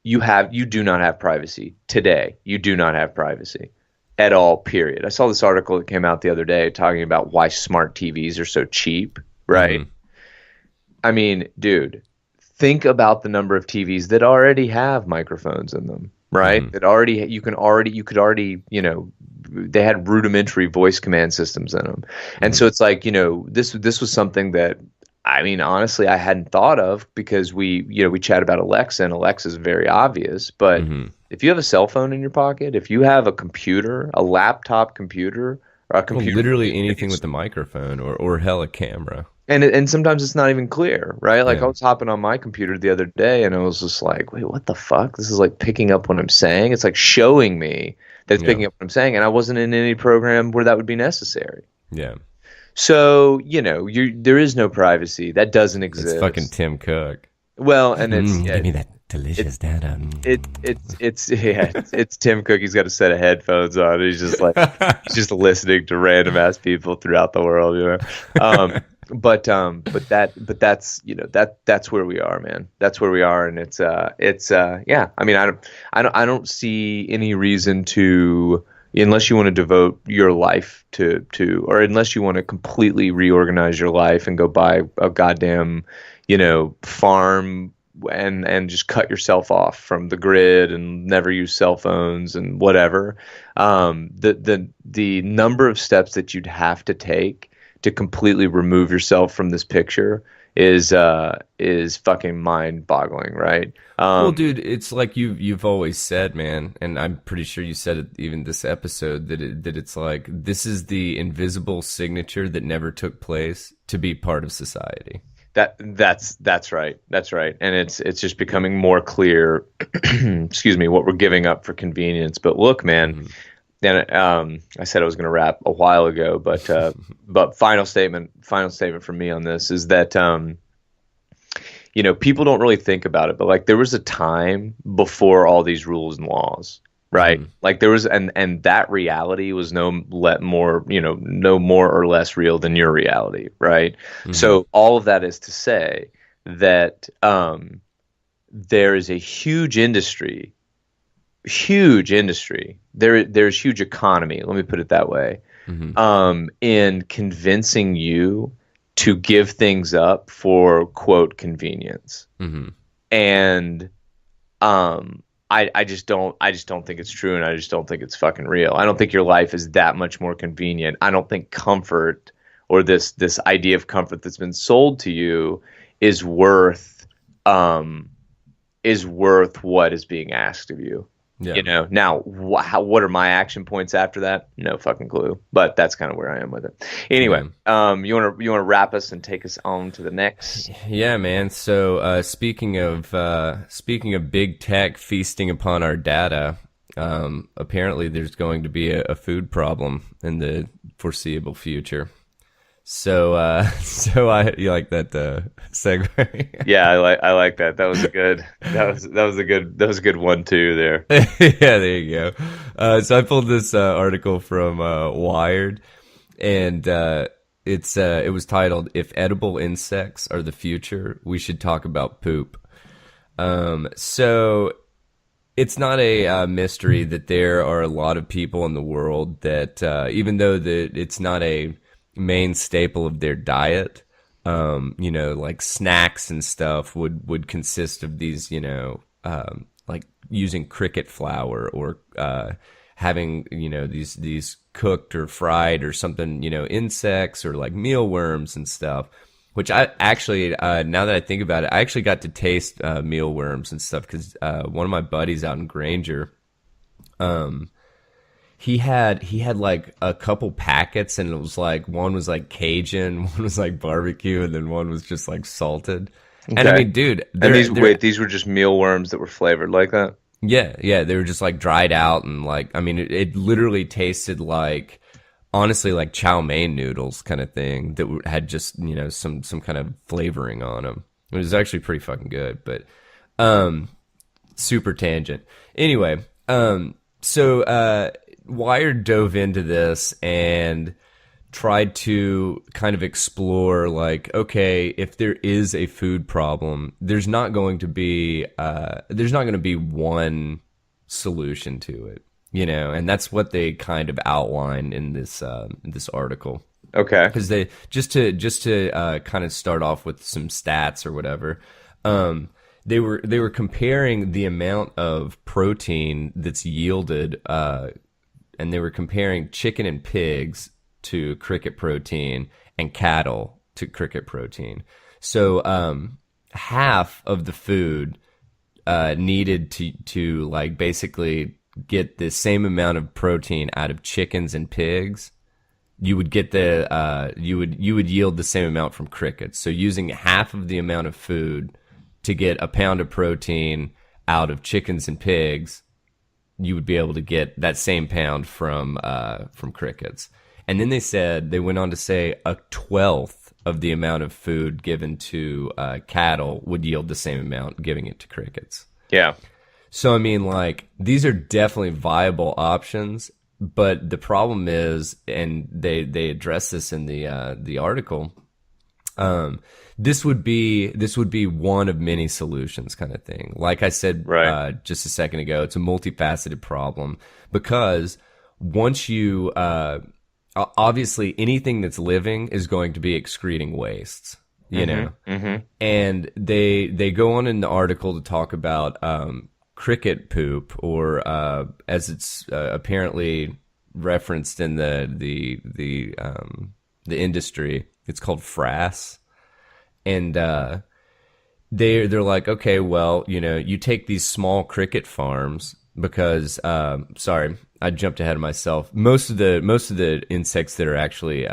you do not have privacy today. You do not have privacy at all, period. I saw this article that came out the other day talking about why smart TVs are so cheap, right? I mean, dude, think about the number of TVs that already have microphones in them, right? That you could already, they had rudimentary voice command systems in them. And so it's like, this was something that, I mean, honestly, I hadn't thought of, because we chat about Alexa, and Alexa is very obvious, but if you have a cell phone in your pocket, if you have a computer, a laptop computer, or a computer, literally anything with a microphone or hell, a camera. And sometimes it's not even clear, right? Like I was hopping on my computer the other day, and I was just like, wait, what the fuck? This is like picking up what I'm saying. It's like showing me that it's picking up what I'm saying, and I wasn't in any program where that would be necessary. Yeah. So, there is no privacy. That doesn't exist. It's fucking Tim Cook. Well, and it's give me that delicious data. It's Tim Cook. He's got a set of headphones on. He's just like he's just listening to random ass people throughout the world, But that's where we are, man. That's where we are, and it's yeah. I mean, I don't see any reason to, unless you want to devote your life to, or unless you want to completely reorganize your life and go buy a goddamn, farm and just cut yourself off from the grid and never use cell phones and whatever. The number of steps that you'd have to take to completely remove yourself from this picture is fucking mind-boggling, right? Well, dude, it's like you've always said, man, and I'm pretty sure you said it even this episode, that it's like, this is the invisible signature that never took place to be part of society. That's right. That's right. And it's just becoming more clear, excuse me, what we're giving up for convenience. But look, man, and I said I was going to wrap a while ago, but final statement from me on this is that people don't really think about it, but like there was a time before all these rules and laws, right? Like there was, and that reality was no more or less real than your reality, right? So all of that is to say that there is a huge industry. There's huge economy. Let me put it that way. In convincing you to give things up for quote convenience, and I just don't think it's true, and I just don't think it's fucking real. I don't think your life is that much more convenient. I don't think comfort, or this idea of comfort that's been sold to you, is worth what is being asked of you. Yeah. You know, now what are my action points after that? No fucking clue, but that's kind of where I am with it. Anyway, you want to wrap us and take us on to the next? Yeah, man. So speaking of big tech feasting upon our data, apparently there's going to be a food problem in the foreseeable future. So you like that segue? Yeah, I like that. That was a good one too there. Yeah, there you go. So I pulled this article from Wired, and it was titled "If Edible Insects Are the Future, We Should Talk About Poop." So it's not a mystery that there are a lot of people in the world that even though it's not a main staple of their diet, like snacks and stuff would consist of these, like using cricket flour, or having, these cooked or fried or something, insects, or like mealworms and stuff, which I actually, now that I think about it, I actually got to taste mealworms and stuff, because one of my buddies out in Granger, he had like a couple packets, and it was like, one was like Cajun, one was like barbecue, and then one was just like salted. Okay. And I mean, dude, and these were just mealworms that were flavored like that? Yeah, they were just like dried out, and like, I mean, it literally tasted like, honestly, like chow mein noodles kind of thing that had just, some kind of flavoring on them. It was actually pretty fucking good, but super tangent. Anyway, so Wired dove into this and tried to kind of explore, like, okay, if there is a food problem, there's not going to be one solution to it, and that's what they kind of outline in this article. Okay, because they just to kind of start off with some stats or whatever. They were comparing the amount of protein that's yielded, and they were comparing chicken and pigs to cricket protein, and cattle to cricket protein. So half of the food needed to like basically get the same amount of protein out of chickens and pigs, you would get you would yield the same amount from crickets. So using half of the amount of food to get a pound of protein out of chickens and pigs, you would be able to get that same pound from crickets. And then they went on to say a 1/12 of the amount of food given to cattle would yield the same amount giving it to crickets. Yeah. So I mean, like, these are definitely viable options, but the problem is, and they address this in the article, this would be one of many solutions, kind of thing. Like I said, right, just a second ago, it's a multifaceted problem, because once you obviously anything that's living is going to be excreting wastes, and they go on in the article to talk about cricket poop, or as it's apparently referenced in the industry, it's called frass. And they're like, okay, well, you take these small cricket farms, because sorry, I jumped ahead of myself. Most of the insects that are actually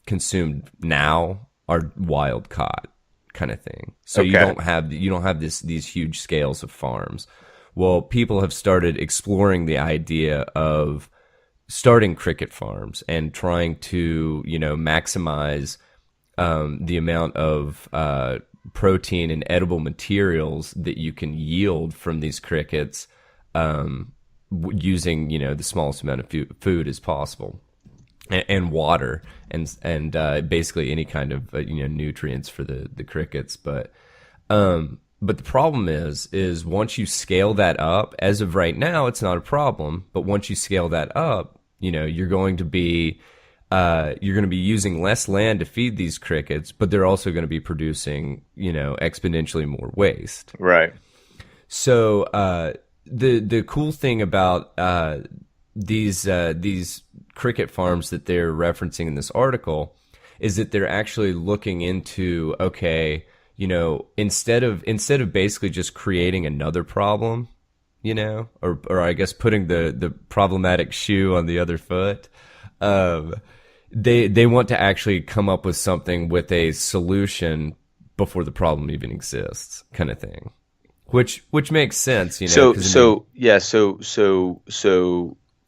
consumed now are wild caught, kind of thing. So okay, you don't have these huge scales of farms. Well, people have started exploring the idea of starting cricket farms and trying to maximize the amount of protein and edible materials that you can yield from these crickets, using, the smallest amount of food as possible, and water, and basically any kind of nutrients for the crickets. But the problem is once you scale that up, as of right now, it's not a problem. But once you scale that up, you're going to be using less land to feed these crickets, but they're also going to be producing, exponentially more waste. Right. So the cool thing about these cricket farms that they're referencing in this article is that they're actually looking into, okay, instead of basically just creating another problem, or I guess putting the problematic shoe on the other foot, they want to actually come up with something with a solution before the problem even exists, kind of thing. Which makes sense, So.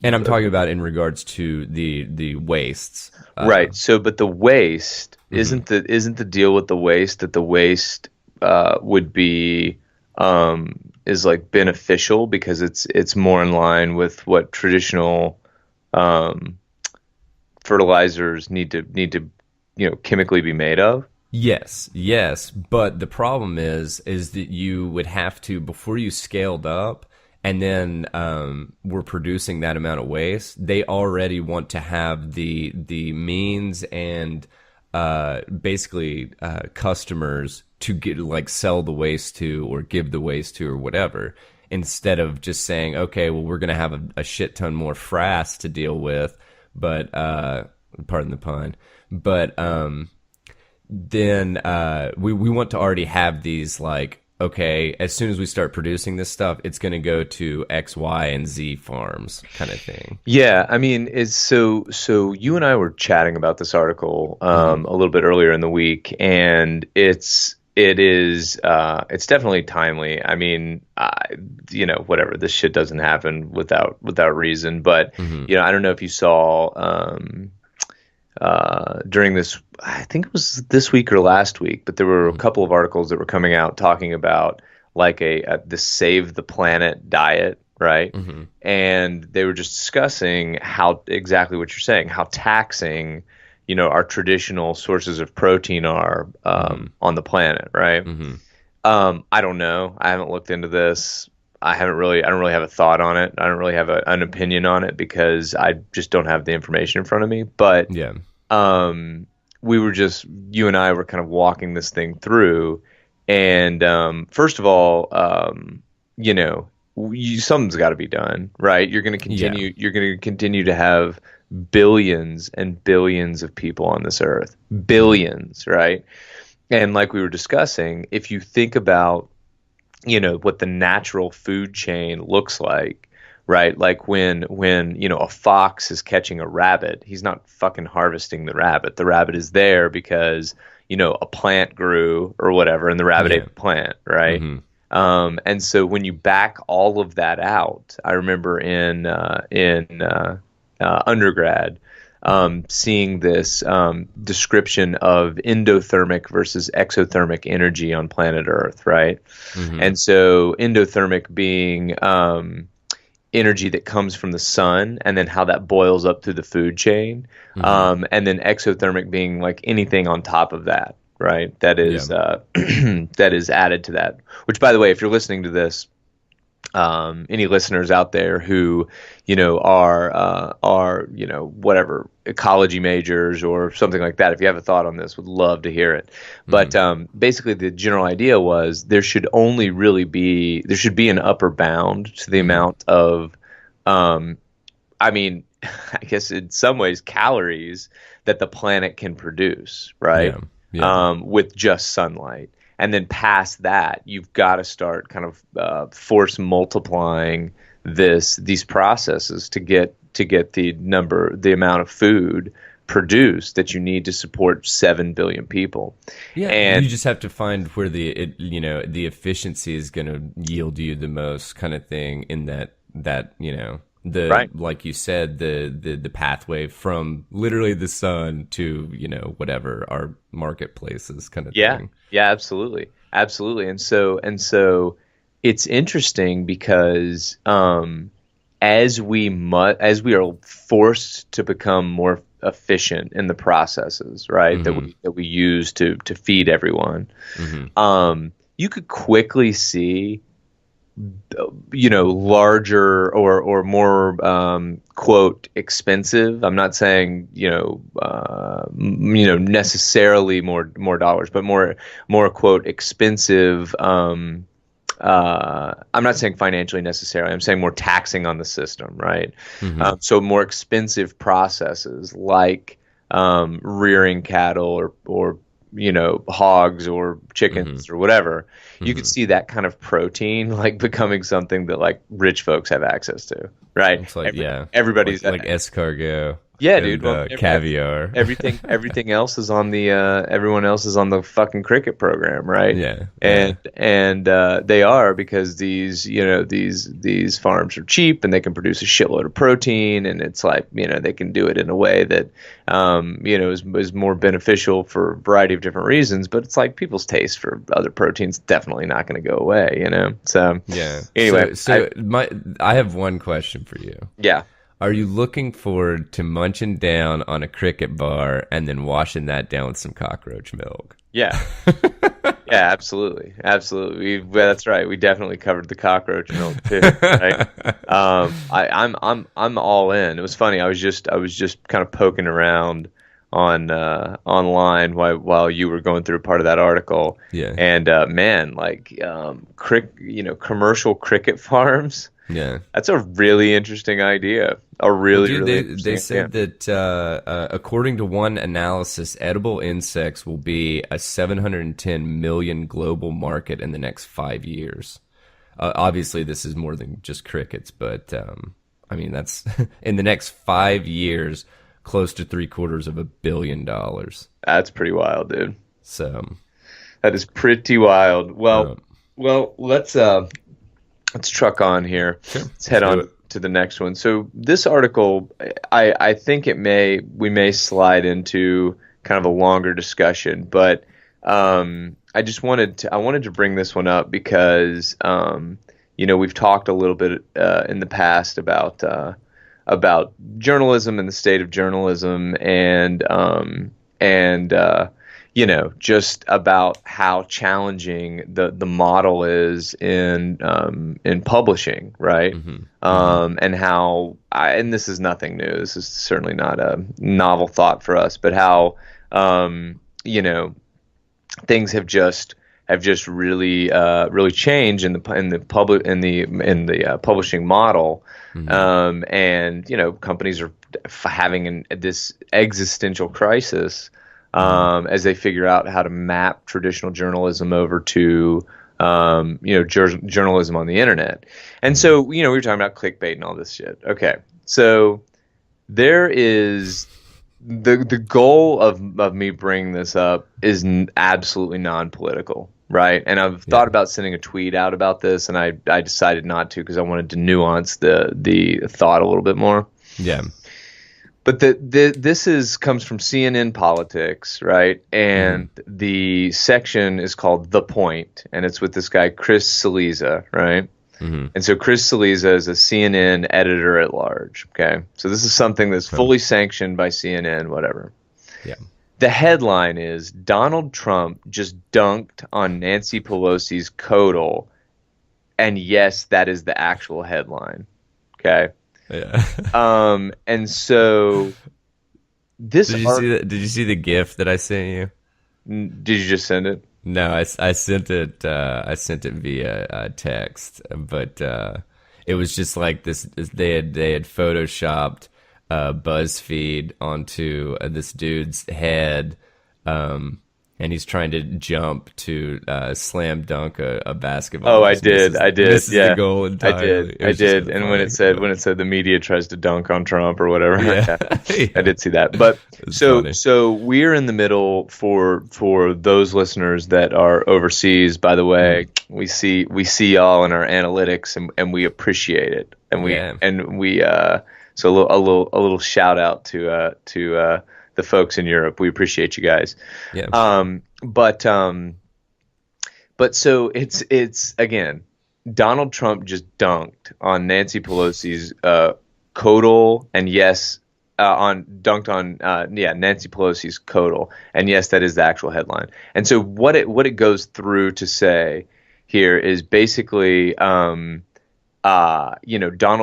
And I'm talking about in regards to the wastes, right? So, but the waste isn't the deal with the waste that the waste would be is like beneficial because it's more in line with what traditional fertilizers need to chemically be made of. Yes, but the problem is that you would have to, before you scaled up and then we're producing that amount of waste, they already want to have the means and basically customers to get sell the waste to or give the waste to or whatever, instead of just saying, okay, well, we're going to have a shit ton more frass to deal with, but pardon the pun, but then we want to already have these, okay, as soon as we start producing this stuff, it's going to go to X, Y, and Z farms, kind of thing. Yeah, I mean, it's so you and I were chatting about this article a little bit earlier in the week, and it's definitely timely. I mean, whatever, this shit doesn't happen without reason, but I don't know if you saw during this, I think it was this week or last week, but there were a couple of articles that were coming out talking about the Save the Planet diet, right? And they were just discussing how exactly what you're saying, how taxing, our traditional sources of protein are on the planet, right? I don't know. I haven't looked into this. I don't really have a thought on it. I don't really have an opinion on it because I just don't have the information in front of me. But yeah, you and I were kind of walking this thing through, and first of all, something's got to be done, right? You're going to continue to have billions and billions of people on this earth, billions, right? And like we were discussing, if you think about what the natural food chain looks like, right? Like when a fox is catching a rabbit, he's not fucking harvesting the rabbit. The rabbit is there because a plant grew or whatever, and the rabbit ate the plant, right? And so when you back all of that out, I remember in undergrad seeing this description of endothermic versus exothermic energy on planet Earth, right? And so endothermic being energy that comes from the sun, and then how that boils up through the food chain, and then exothermic being anything on top of that, right? That is that is added to that. Which, by the way, if you're listening to this, any listeners out there who are whatever ecology majors or something like that, if you have a thought on this, would love to hear it. But basically the general idea was there should be an upper bound to the amount of I guess in some ways calories that the planet can produce, right? With just sunlight. And then past that, you've got to start kind of force multiplying these processes to get the amount of food produced that you need to support 7 billion people. Yeah, and you just have to find where the efficiency is going to yield you the most, kind of thing. In that right. Like you said, the pathway from literally the sun to whatever our marketplaces, kind of thing. Yeah, absolutely. And so it's interesting because as we are forced to become more efficient in the processes, right? That we use to feed everyone. You could quickly see, larger or more quote expensive. I'm not saying necessarily more dollars, but more quote expensive. I'm not saying financially necessarily. I'm saying more taxing on the system, right? So more expensive processes like rearing cattle or hogs or chickens or whatever. You could see that kind of protein like becoming something that like rich folks have access to, right? It's like everybody's like escargot. Yeah, and, dude. Well, caviar. Everything else is on the everyone else is on the fucking cricket program, right? Yeah. And they are, because these farms are cheap and they can produce a shitload of protein, and it's like they can do it in a way that is more beneficial for a variety of different reasons. But it's like people's taste for other proteins definitely not going to go away, So yeah. Anyway, I have one question for you. Yeah. Are you looking forward to munching down on a cricket bar and then washing that down with some cockroach milk? Yeah. Yeah, absolutely. That's right. We definitely covered the cockroach milk too. Right? I'm all in. It was funny. I was just kind of poking around on online while you were going through part of that article. Yeah. And commercial cricket farms. Yeah, that's a really interesting idea. They said that according to one analysis, edible insects will be a 710 million global market in the next 5 years. Obviously, this is more than just crickets, but that's in the next 5 years, close to $750 million. That's pretty wild, dude. So that is pretty wild. Well, let's truck on here. Sure. Let's head on to the next one. So this article, I think we may slide into kind of a longer discussion, but I wanted to bring this one up because we've talked a little bit in the past about journalism and the state of journalism and just about how challenging the model is in publishing, right? And how, and this is nothing new. This is certainly not a novel thought for us, but how things have just really changed in the publishing model, and companies are having this existential crisis. As they figure out how to map traditional journalism over to, journalism on the internet. And so, we were talking about clickbait and all this shit. Okay. So there is the goal of me bringing this up is absolutely non-political. Right. And I've thought about sending a tweet out about this, and I decided not to because I wanted to nuance the thought a little bit more. Yeah. But this comes from CNN Politics, right? And the section is called The Point, and it's with this guy, Chris Cillizza, right? And so Chris Cillizza is a CNN editor at large, okay? So this is something that's fully sanctioned by CNN, whatever. Yeah. The headline is, Donald Trump just dunked on Nancy Pelosi's codal, and yes, that is the actual headline, okay? Yeah. And so this. Did you see the GIF that I sent you? Did you just send it? No, I sent it. I sent it via text, but it was just like this. They had photoshopped BuzzFeed onto this dude's head, and he's trying to jump to slam dunk a basketball. Oh, I did. This is the goal entirely. I did. And when it said the media tries to dunk on Trump or whatever, I did see that. But so we're in the middle for those listeners that are overseas. By the way, we see y'all in our analytics, and we appreciate it. And we so a little shout out to the folks in Europe. We appreciate you guys. Yeah. But so it's again, Donald Trump just dunked on Nancy Pelosi's caudal, and yes, dunked on Nancy Pelosi's caudal, and yes, that is the actual headline. And so what it goes through to say here is basically, Donald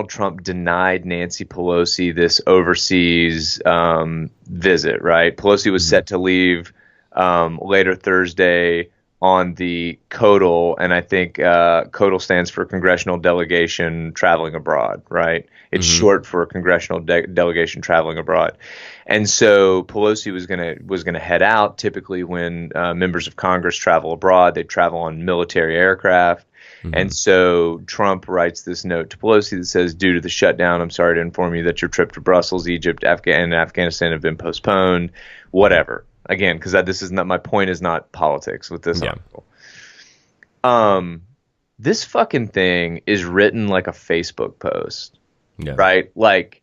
Trump denied Nancy Pelosi this overseas visit. Right, Pelosi was set to leave later Thursday on the CODAL, and I think CODAL stands for Congressional Delegation Traveling Abroad, right? It's short for Congressional Delegation Traveling Abroad. And so Pelosi was gonna head out. Typically when members of Congress travel abroad, they travel on military aircraft. And so Trump writes this note to Pelosi that says, due to the shutdown, I'm sorry to inform you that your trip to Brussels, Egypt, and Afghanistan have been postponed, whatever. Again, because this is not, my point is not politics with this article. This fucking thing is written like a Facebook post, right? Like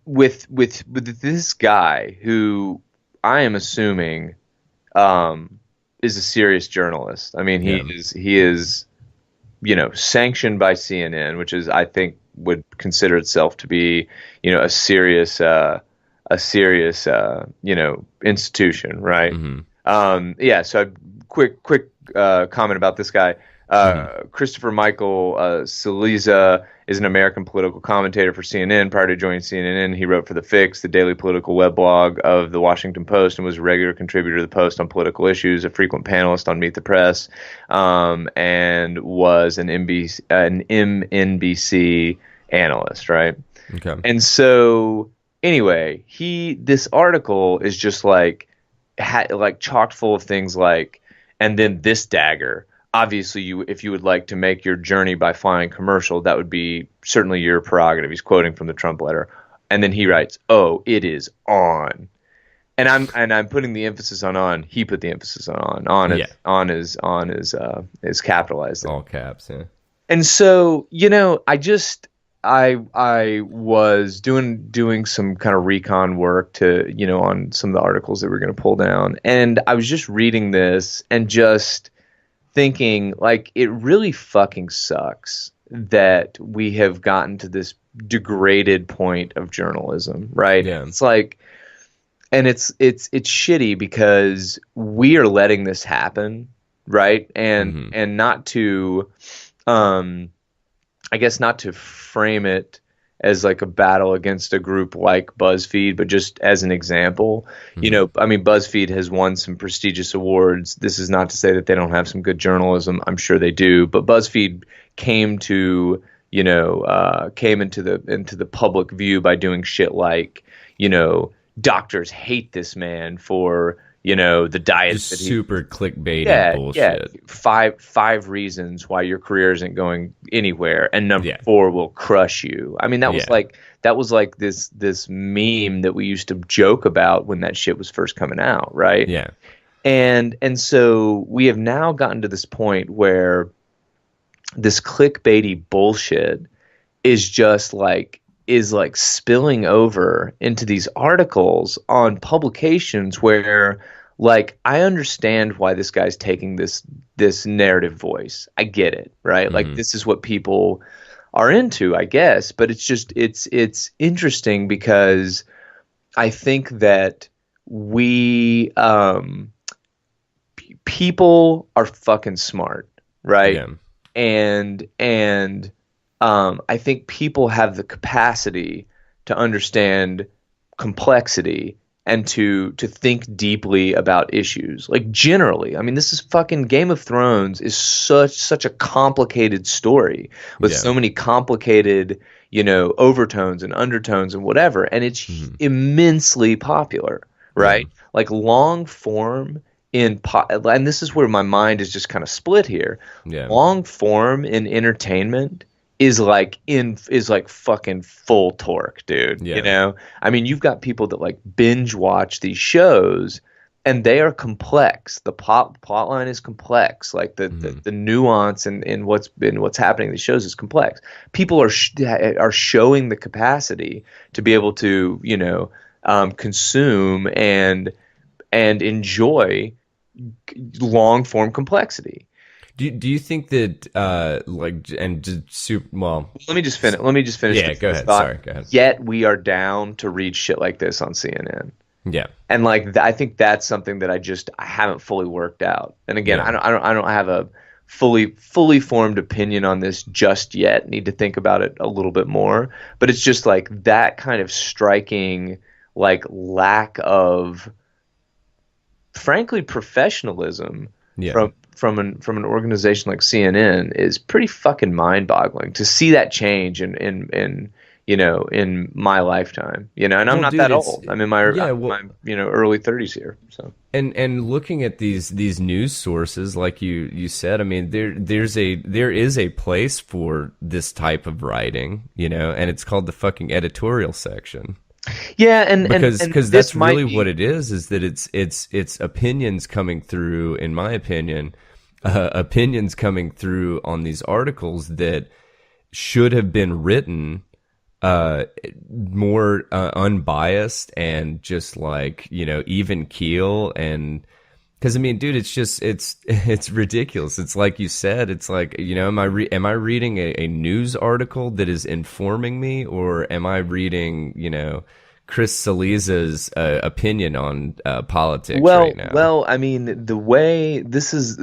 with this guy who I am assuming is a serious journalist. I mean, he is sanctioned by CNN, which is, I think, would consider itself to be a serious institution, right? So quick comment about this guy. Christopher Michael Saliza is an American political commentator for CNN. Prior to joining CNN, he wrote for The Fix, the daily political web blog of The Washington Post, and was a regular contributor to the Post on political issues, a frequent panelist on Meet the Press, and was an MNBC analyst, right? Okay. And so anyway, this article is just like chock full of things like, and then this dagger. Obviously, if you would like to make your journey by flying commercial, that would be certainly your prerogative. He's quoting from the Trump letter, and then he writes, "Oh, it is on," and I'm putting the emphasis on. He put the emphasis on. On is capitalized. All caps, yeah. And so I was doing some kind of recon work to on some of the articles that we're going to pull down, and I was just reading this and just thinking, like, it really fucking sucks that we have gotten to this degraded point of journalism, right? Yeah. It's like, and it's shitty because we are letting this happen, right? And not to, I guess not to frame it as like a battle against a group like BuzzFeed, but just as an example, BuzzFeed has won some prestigious awards. This is not to say that they don't have some good journalism. I'm sure they do, but BuzzFeed came into the public view by doing shit like, doctors hate this man for, the diet just that super clickbait bullshit. Yeah. Five reasons why your career isn't going anywhere, and number 4 will crush you. I mean, that was like this meme that we used to joke about when that shit was first coming out, right? Yeah. And so we have now gotten to this point where this clickbaity bullshit is spilling over into these articles on publications where, like, I understand why this guy's taking this narrative voice. I get it, right? Like, this is what people are into, I guess. But it's just it's interesting because I think that we people are fucking smart, right? Yeah. And I think people have the capacity to understand complexity and to think deeply about issues. Like, generally, I mean, this is fucking Game of Thrones is such a complicated story with so many complicated, overtones and undertones and whatever, and it's immensely popular, right? Yeah. Like, long form and this is where my mind is just kind of split here. Yeah. Long form in entertainment is like fucking full torque, dude. Yeah. I mean, you've got people that like binge watch these shows, and they are complex. The plot line is complex. Like the nuance in what's happening in these shows is complex. People are showing the capacity to be able to consume and enjoy long form complexity. Do you think that like and just super well? Let me just finish. Yeah, go ahead. Thought. Sorry, go ahead. Yet we are down to read shit like this on CNN. Yeah, and like I think that's something that I haven't fully worked out. And again, yeah. I don't have a fully formed opinion on this just yet. Need to think about it a little bit more. But it's just like that kind of striking like lack of, frankly, professionalism from an organization like CNN is pretty fucking mind-boggling to see that change in my lifetime, and I'm not that old. I'm in my early 30s here. So and looking at these news sources, like you said, I mean, there is a place for this type of writing, and it's called the fucking editorial section. Yeah, and because that's really what it is that it's opinions coming through, in my opinion, opinions coming through on these articles that should have been written more unbiased and just like even keel. And because I mean, dude, it's ridiculous. It's like you said, it's like am I reading a news article that is informing me, or am I reading Chris Saliza's opinion on politics right now? Well, I mean, the way this is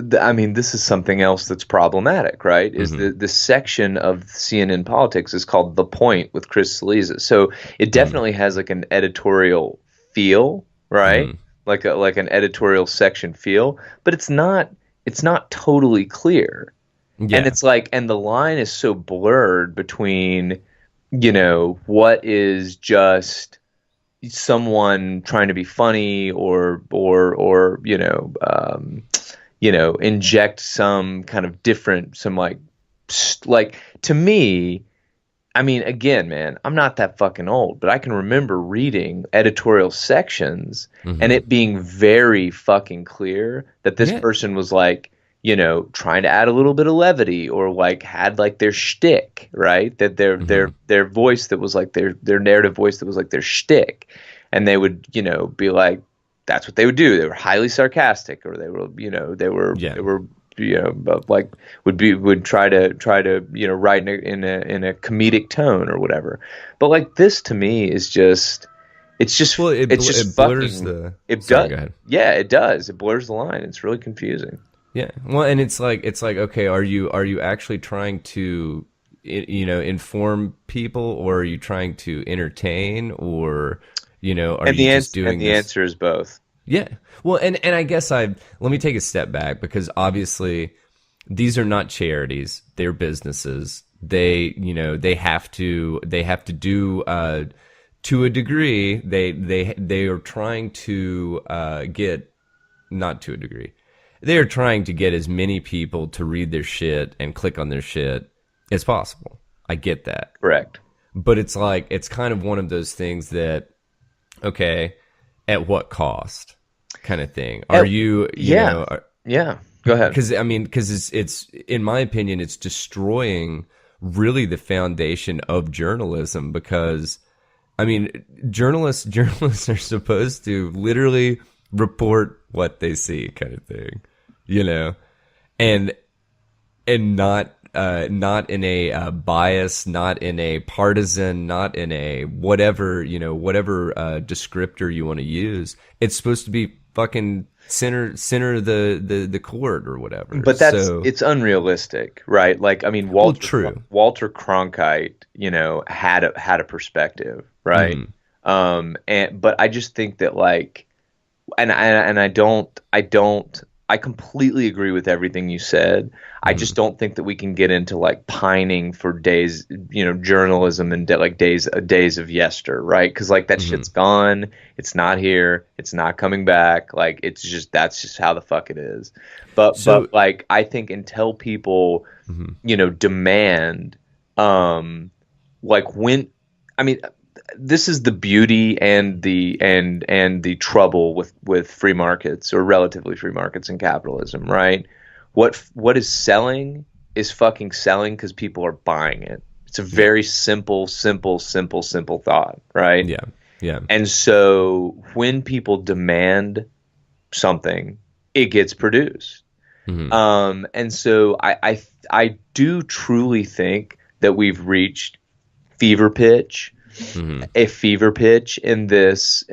something else that's problematic, right? Is the section of CNN politics is called The Point with Chris Saliza. So it definitely has like an editorial feel, right? Like an editorial section feel, but it's not totally clear. Yeah. And it's like, and the line is so blurred between, what is just someone trying to be funny or inject some kind of different, some like to me, I mean, again, man, I'm not that fucking old, but I can remember reading editorial sections and it being very fucking clear that this person was like, trying to add a little bit of levity, or like had like their shtick, right? That their voice that was like their narrative voice that was like their shtick, and they would be like, that's what they would do. They were highly sarcastic, or they were like would try to write in a comedic tone or whatever. But like this to me is just. It blurs the. It does. Go ahead. Yeah, it does. It blurs the line. It's really confusing. Yeah, well, and it's like okay, are you actually trying to inform people, or are you trying to entertain, or are you just doing this? The answer is both. Yeah, well, and I guess let me take a step back, because obviously these are not charities; they're businesses. They have to do to a degree. They are trying to get, not to a degree. They're trying to get as many people to read their shit and click on their shit as possible. I get that. Correct. But it's like, it's kind of one of those things that, okay, at what cost kind of thing. Are you know... Yeah, go ahead. Because it's, in my opinion, it's destroying really the foundation of journalism, because, I mean, journalists are supposed to literally report what they see, kind of thing, and not in a bias, not in a partisan, not in a whatever descriptor you want to use. It's supposed to be fucking center the court or whatever. But it's unrealistic, right? Like, I mean, Walter Cronkite, had a perspective, right? But I just think that like. And I completely agree with everything you said. I just don't think that we can get into like pining for days, journalism and days of yester, right? Because like that shit's gone. It's not here. It's not coming back. Like that's just how the fuck it is. But like I think until people, demand, like when, I mean. This is the beauty and the trouble with free markets, or relatively free markets, and capitalism, right? What is selling is fucking selling because people are buying it. It's a very simple thought, right? Yeah, yeah. And so when people demand something, it gets produced. And so I do truly think that we've reached fever pitch, a fever pitch in this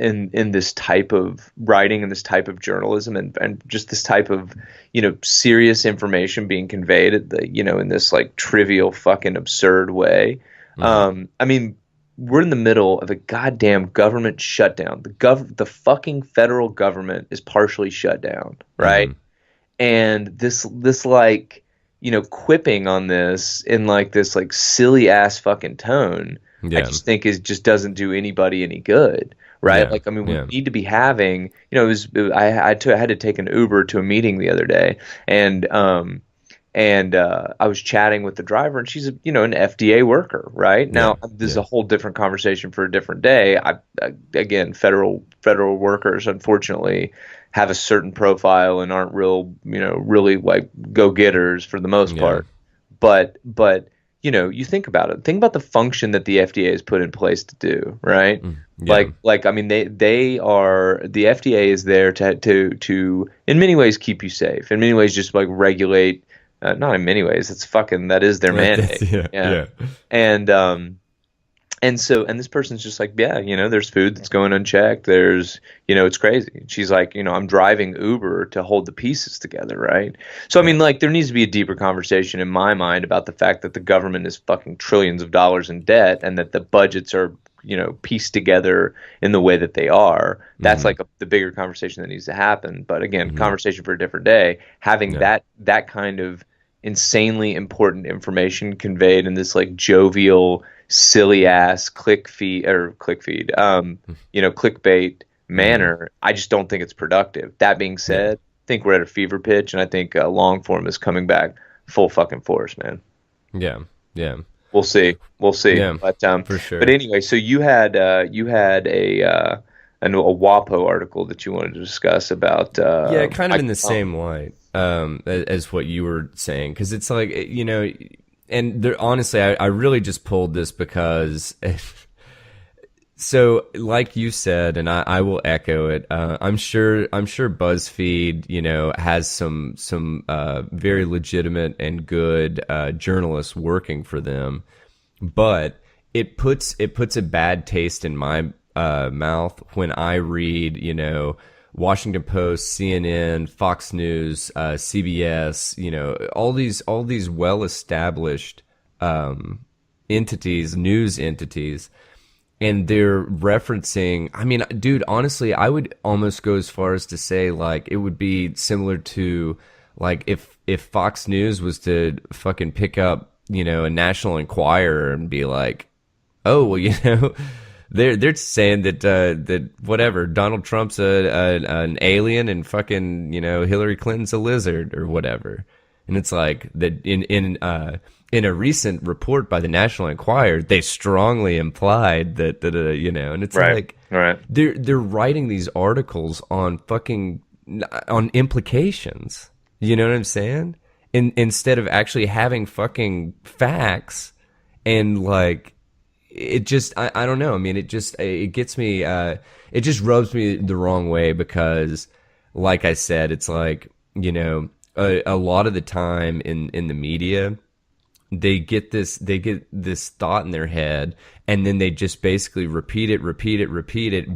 type of writing and this type of journalism and just this type of, serious information being conveyed at the, in this like trivial fucking absurd way. I mean, we're in the middle of a goddamn government shutdown. The fucking federal government is partially shut down, right? And this like, quipping on this in like this like silly ass fucking tone, I just think just doesn't do anybody any good, right? Like, I mean, we need to be having, I had to take an Uber to a meeting the other day, and I was chatting with the driver, and she's an FDA worker, right? Now, this is a whole different conversation for a different day. Again, federal workers, unfortunately, have a certain profile and aren't really like go-getters for the most part. But you think about it. Think about the function that the FDA has put in place to do, right? Like I mean, the FDA is there to in many ways keep you safe. In many ways, just like regulate. Not in many ways. That is their mandate. And this person's just like, there's food that's going unchecked. There's, it's crazy. She's like, I'm driving Uber to hold the pieces together, right? So, I mean, like, there needs to be a deeper conversation in my mind about the fact that the government is fucking trillions of dollars in debt and that the budgets are, pieced together in the way that they are. That's like the bigger conversation that needs to happen. But again, conversation for a different day. Having that kind of insanely important information conveyed in this like jovial, silly ass clickbait manner, I just don't think it's productive. That being said, I think we're at a fever pitch, and I think long form is coming back full fucking force, man. Yeah. We'll see. Yeah, but for sure. But anyway, so you had a WAPO article that you wanted to discuss about. Kind of in the same light as what you were saying, because it's like, and there, honestly, I really just pulled this because, so like you said, and I will echo it. I'm sure BuzzFeed, has some very legitimate and good journalists working for them, but it puts a bad taste in my mouth when I read, Washington Post, CNN, Fox News, CBS, all these well-established entities, news entities, and they're referencing, I mean, dude, honestly, I would almost go as far as to say, like, it would be similar to, like, if Fox News was to fucking pick up, a National Enquirer and be like, oh, well, They're saying that whatever, Donald Trump's an alien and fucking Hillary Clinton's a lizard or whatever, and it's like that in a recent report by the National Enquirer, they strongly implied that and it's like they're writing these articles on on implications, you know what I'm saying? Instead of actually having fucking facts and like. It just, I don't know. I mean, it gets me, it just rubs me the wrong way because, like I said, it's like, a lot of the time in the media, they get this thought in their head, and then they just basically repeat it,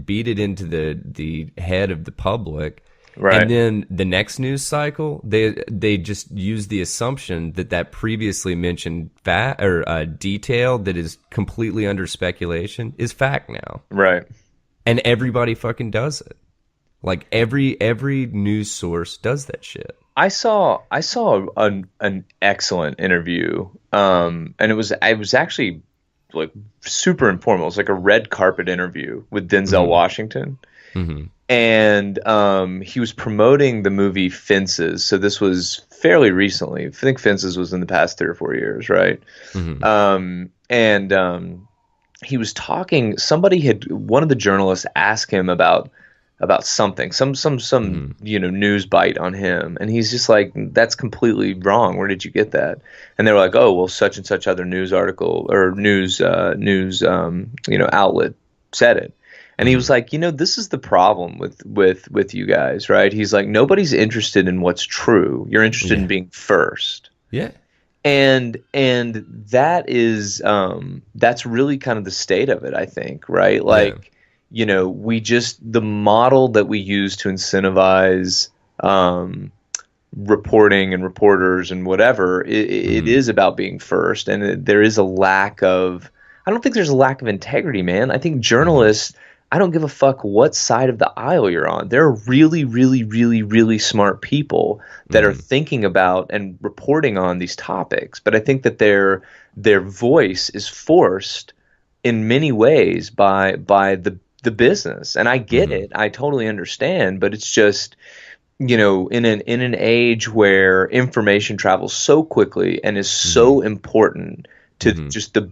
beat it into the head of the public. Right. And then the next news cycle, they just use the assumption that previously mentioned fact or detail that is completely under speculation is fact now. Right. And everybody fucking does it. Like every news source does that shit. I saw an excellent interview, and it was actually like super informal. It was like a red carpet interview with Denzel Washington. Mm-hmm. And he was promoting the movie Fences. So this was fairly recently. I think Fences was in the past 3 or 4 years, right? Mm-hmm. And he was talking. One of the journalists asked him about something, some news bite on him, and he's just like, "That's completely wrong. Where did you get that?" And they were like, "Oh, well, such and such other news article or news outlet said it." And he was like, this is the problem with you guys, right? He's like, nobody's interested in what's true. You're interested in being first. Yeah. And that is that's really kind of the state of it, I think, right? Like, the model that we use to incentivize reporting and reporters and whatever, it is about being first. And there is a lack of, I don't think there's a lack of integrity, man. I think journalists, I don't give a fuck what side of the aisle you're on. There are really, really, really, really smart people that are thinking about and reporting on these topics. But I think that their voice is forced in many ways by the business. And I get it. I totally understand. But it's just, in an age where information travels so quickly and is so important to just the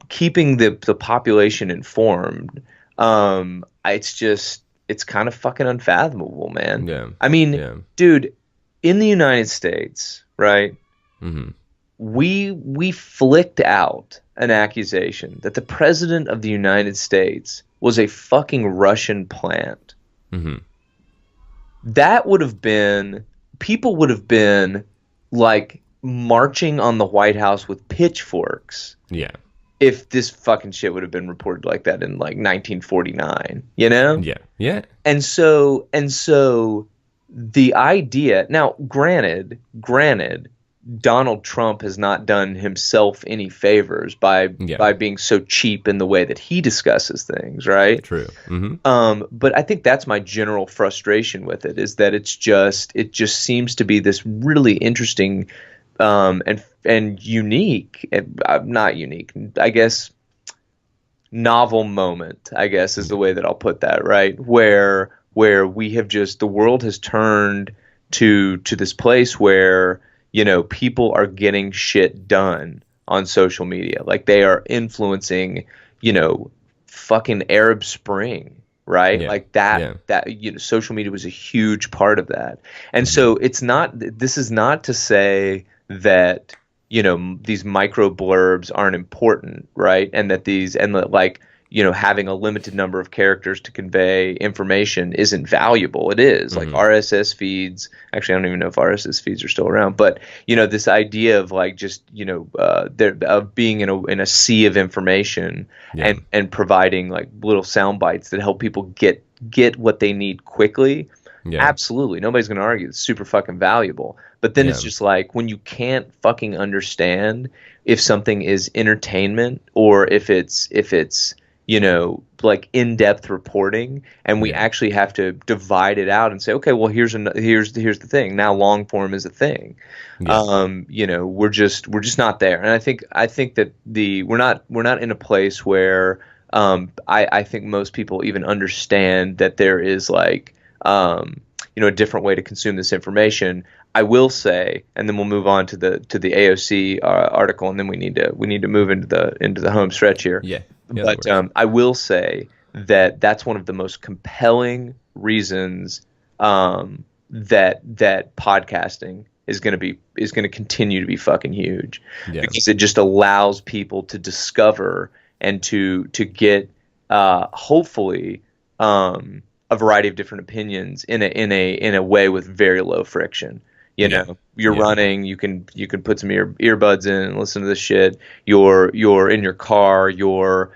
keeping the population informed, it's kind of fucking unfathomable, man. Yeah. I mean, dude, in the United States, right? We flicked out an accusation that the president of the United States was a fucking Russian plant. That would have been, people would have been like marching on the White House with pitchforks. Yeah. If this fucking shit would have been reported like that in like 1949, you know? Yeah. Yeah. And so the idea, now granted, Donald Trump has not done himself any favors by being so cheap in the way that he discusses things, right? True. But I think that's my general frustration with it, is that it just seems to be this really interesting and unique, not unique, I guess, novel moment, I guess is the way that I'll put that, right? Where we have just, the world has turned to this place where, people are getting shit done on social media. Like they are influencing, fucking Arab Spring, right? Like that, social media was a huge part of that. And so this is not to say that, these micro blurbs aren't important, right? And that having a limited number of characters to convey information isn't valuable. It is. Like RSS feeds. Actually, I don't even know if RSS feeds are still around. But this idea of like just of being in a sea of information and providing like little sound bites that help people get what they need quickly. Yeah. Absolutely, nobody's going to argue. It's super fucking valuable. But then it's just like when you can't fucking understand if something is entertainment or if it's like in-depth reporting, and we actually have to divide it out and say, okay, well here's the thing. Now long form is a thing. We're just not there. And I think that we're not in a place where I think most people even understand that there is like a different way to consume this information. I will say, and then we'll move on to the AOC article, and then we need to move into the home stretch here. Yeah. But I will say that that's one of the most compelling reasons that podcasting is going to continue to be fucking huge, because it just allows people to discover and to get hopefully a variety of different opinions in a way with very low friction. You're running, you can put some earbuds in and listen to this shit. You're in your car, you're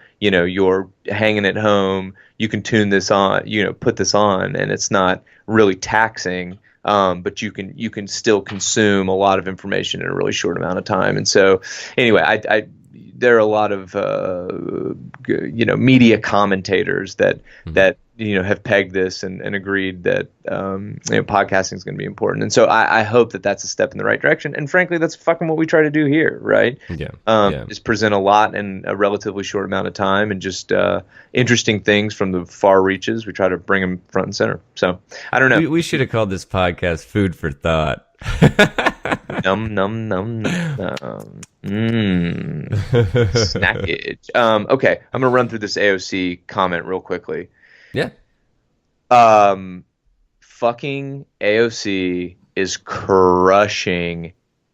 hanging at home, you can tune this on, put this on, and it's not really taxing, but you can still consume a lot of information in a really short amount of time. And so anyway, there are a lot of media commentators that have pegged this and agreed that podcasting is going to be important. And so I hope that that's a step in the right direction. And frankly, that's fucking what we try to do here, right? Is present a lot in a relatively short amount of time, and just interesting things from the far reaches. We try to bring them front and center. So I don't know. We should have called this podcast "Food for Thought." Num num num num. Snackage. Okay, I'm gonna run through this AOC comment real quickly. Yeah. Fucking AOC is crushing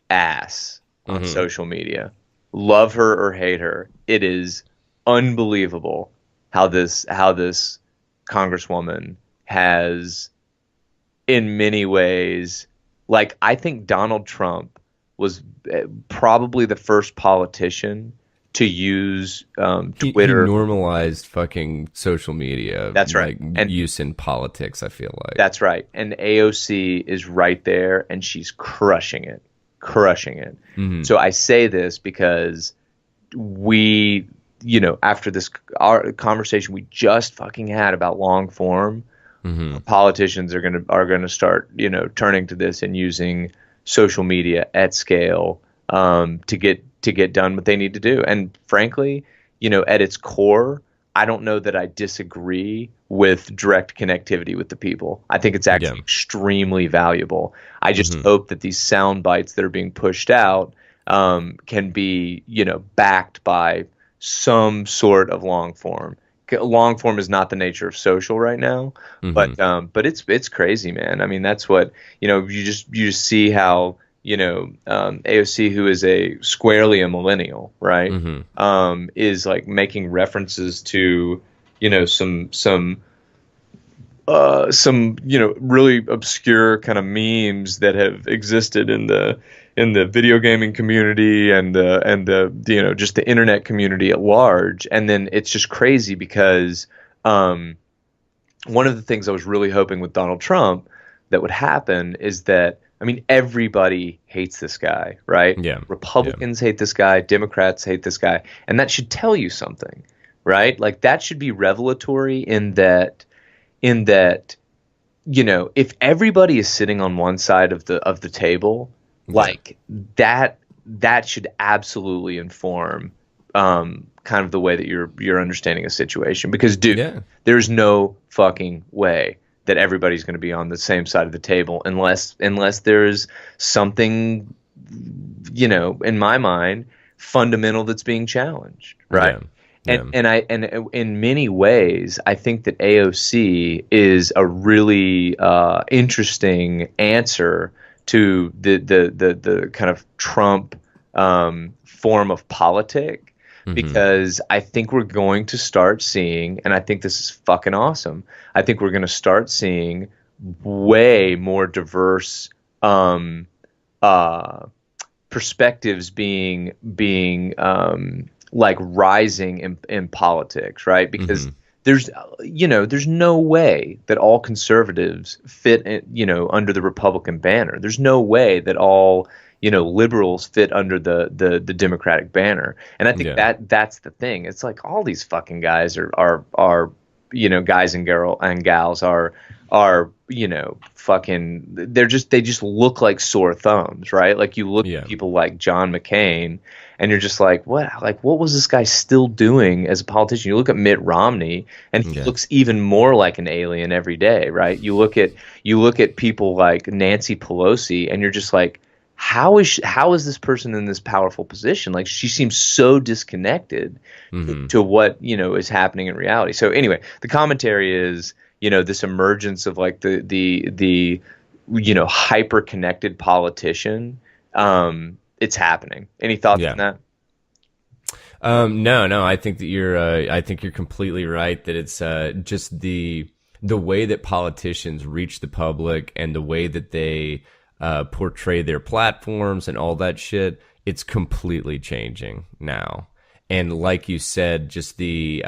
ass on social media. Love her or hate her, it is unbelievable how this congresswoman has, in many ways, like, I think Donald Trump was probably the first politician to use Twitter. He normalized fucking social media. That's right. Like, and use in politics, I feel like. that's right. And AOC is right there, and she's crushing it. So I say this because we, after this our conversation we just fucking had about long form, politicians are gonna start, turning to this and using social media at scale to get done what they need to do. And frankly, at its core, I don't know that I disagree with direct connectivity with the people. I think it's actually extremely valuable. I just hope that these sound bites that are being pushed out can be, backed by some sort of long form. Long form is not the nature of social right now, but it's crazy, man. I mean, that's what, you just see how, AOC, who is squarely a millennial, right? Is like making references to, some really obscure kind of memes that have existed in the video gaming community and the just the internet community at large. And then it's just crazy because one of the things I was really hoping with Donald Trump that would happen is that, I mean, everybody hates this guy, right? Yeah. Republicans hate this guy, Democrats hate this guy, and that should tell you something, right? Like, that should be revelatory in that, if everybody is sitting on one side of the table, like that should absolutely inform kind of the way that you're understanding a situation. Because, dude, there's no fucking way that everybody's going to be on the same side of the table unless there's something, in my mind, fundamental that's being challenged, right? And in many ways, I think that AOC is a really interesting answer to the kind of Trump form of politic. Because I think we're going to start seeing, and I think this is fucking awesome, I think we're going to start seeing way more diverse perspectives being like rising in politics, right? Because there's no way that all conservatives fit under the Republican banner. There's no way that all liberals fit under the Democratic banner. And I think that's the thing. It's like all these fucking guys are guys and gals are fucking, they just look like sore thumbs, right? Like, you look at people like John McCain and you're just like, what was this guy still doing as a politician? You look at Mitt Romney and he looks even more like an alien every day, right? You look at people like Nancy Pelosi and you're just like, how is this person in this powerful position? Like, she seems so disconnected to what, is happening in reality. So anyway, the commentary is, this emergence of like the hyper connected politician. It's happening. Any thoughts on that? No, I think that you're completely right that it's just the way that politicians reach the public and the way that they portray their platforms and all that shit, it's completely changing now. And like you said, just the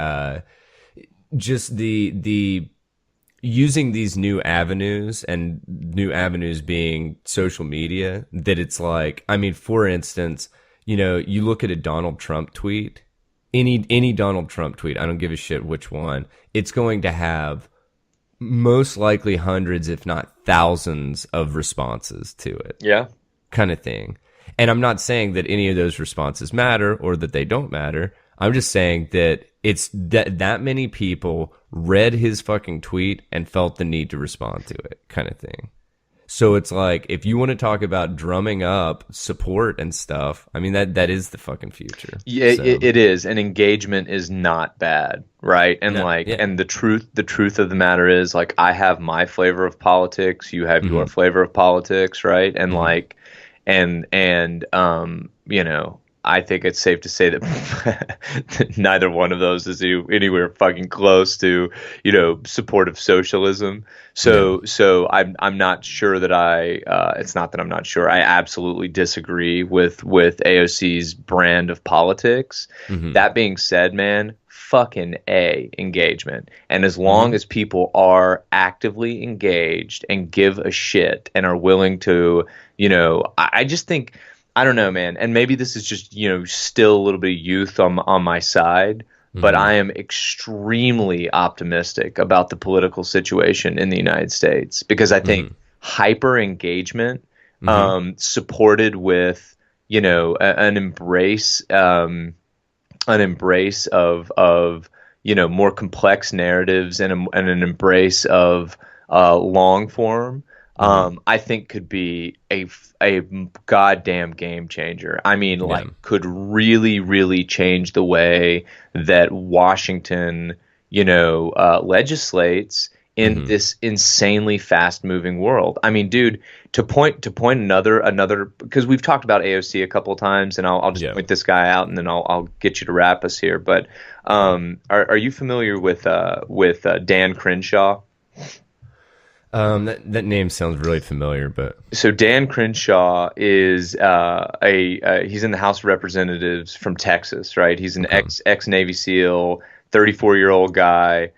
using these new avenues, and new avenues being social media, that it's like, I mean, for instance, you look at a Donald Trump tweet, any Donald Trump tweet, I don't give a shit which one, it's going to have most likely hundreds, if not thousands, of responses to it. Yeah. Kind of thing. And I'm not saying that any of those responses matter or that they don't matter. I'm just saying that it's that many people read his fucking tweet and felt the need to respond to it, kind of thing. So it's like, if you want to talk about drumming up support and stuff, I mean, that is the fucking future. Yeah, so. It is. And engagement is not bad, right? And and the truth of the matter is, like, I have my flavor of politics, you have your flavor of politics, right? And like, and I think it's safe to say that, that neither one of those is anywhere fucking close to, supportive socialism. So I'm not sure that it's not that I'm not sure. I absolutely disagree with AOC's brand of politics. That being said, man, fucking engagement. And as long as people are actively engaged and give a shit and are willing to, I just think, I don't know, man. And maybe this is just, still a little bit of youth on my side, but I am extremely optimistic about the political situation in the United States, because I think hyper engagement, supported with, an embrace of more complex narratives and an embrace of long form, I think could be a goddamn game changer. I mean, could really, really change the way that Washington, legislates in this insanely fast moving world. I mean, dude, to point another, because we've talked about AOC a couple of times, and I'll just point this guy out, and then I'll get you to wrap us here. But are you familiar with Dan Crenshaw? That name sounds really familiar, but so Dan Crenshaw is he's in the House of Representatives from Texas, right? He's an ex Navy SEAL, 34-year-old guy.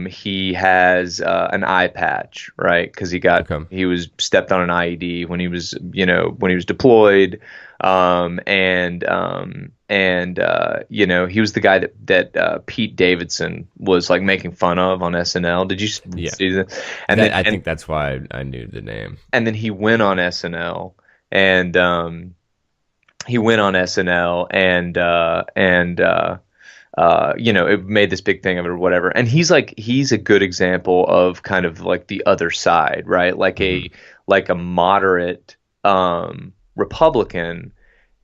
He has an eye patch, right? Because he was stepped on an IED when he was deployed, he was the guy that Pete Davidson was like making fun of on SNL. Did you see that? And I think that's why I knew the name. And then he went on SNL, it made this big thing of it or whatever. And he's a good example of kind of like the other side, right? Like a moderate Republican.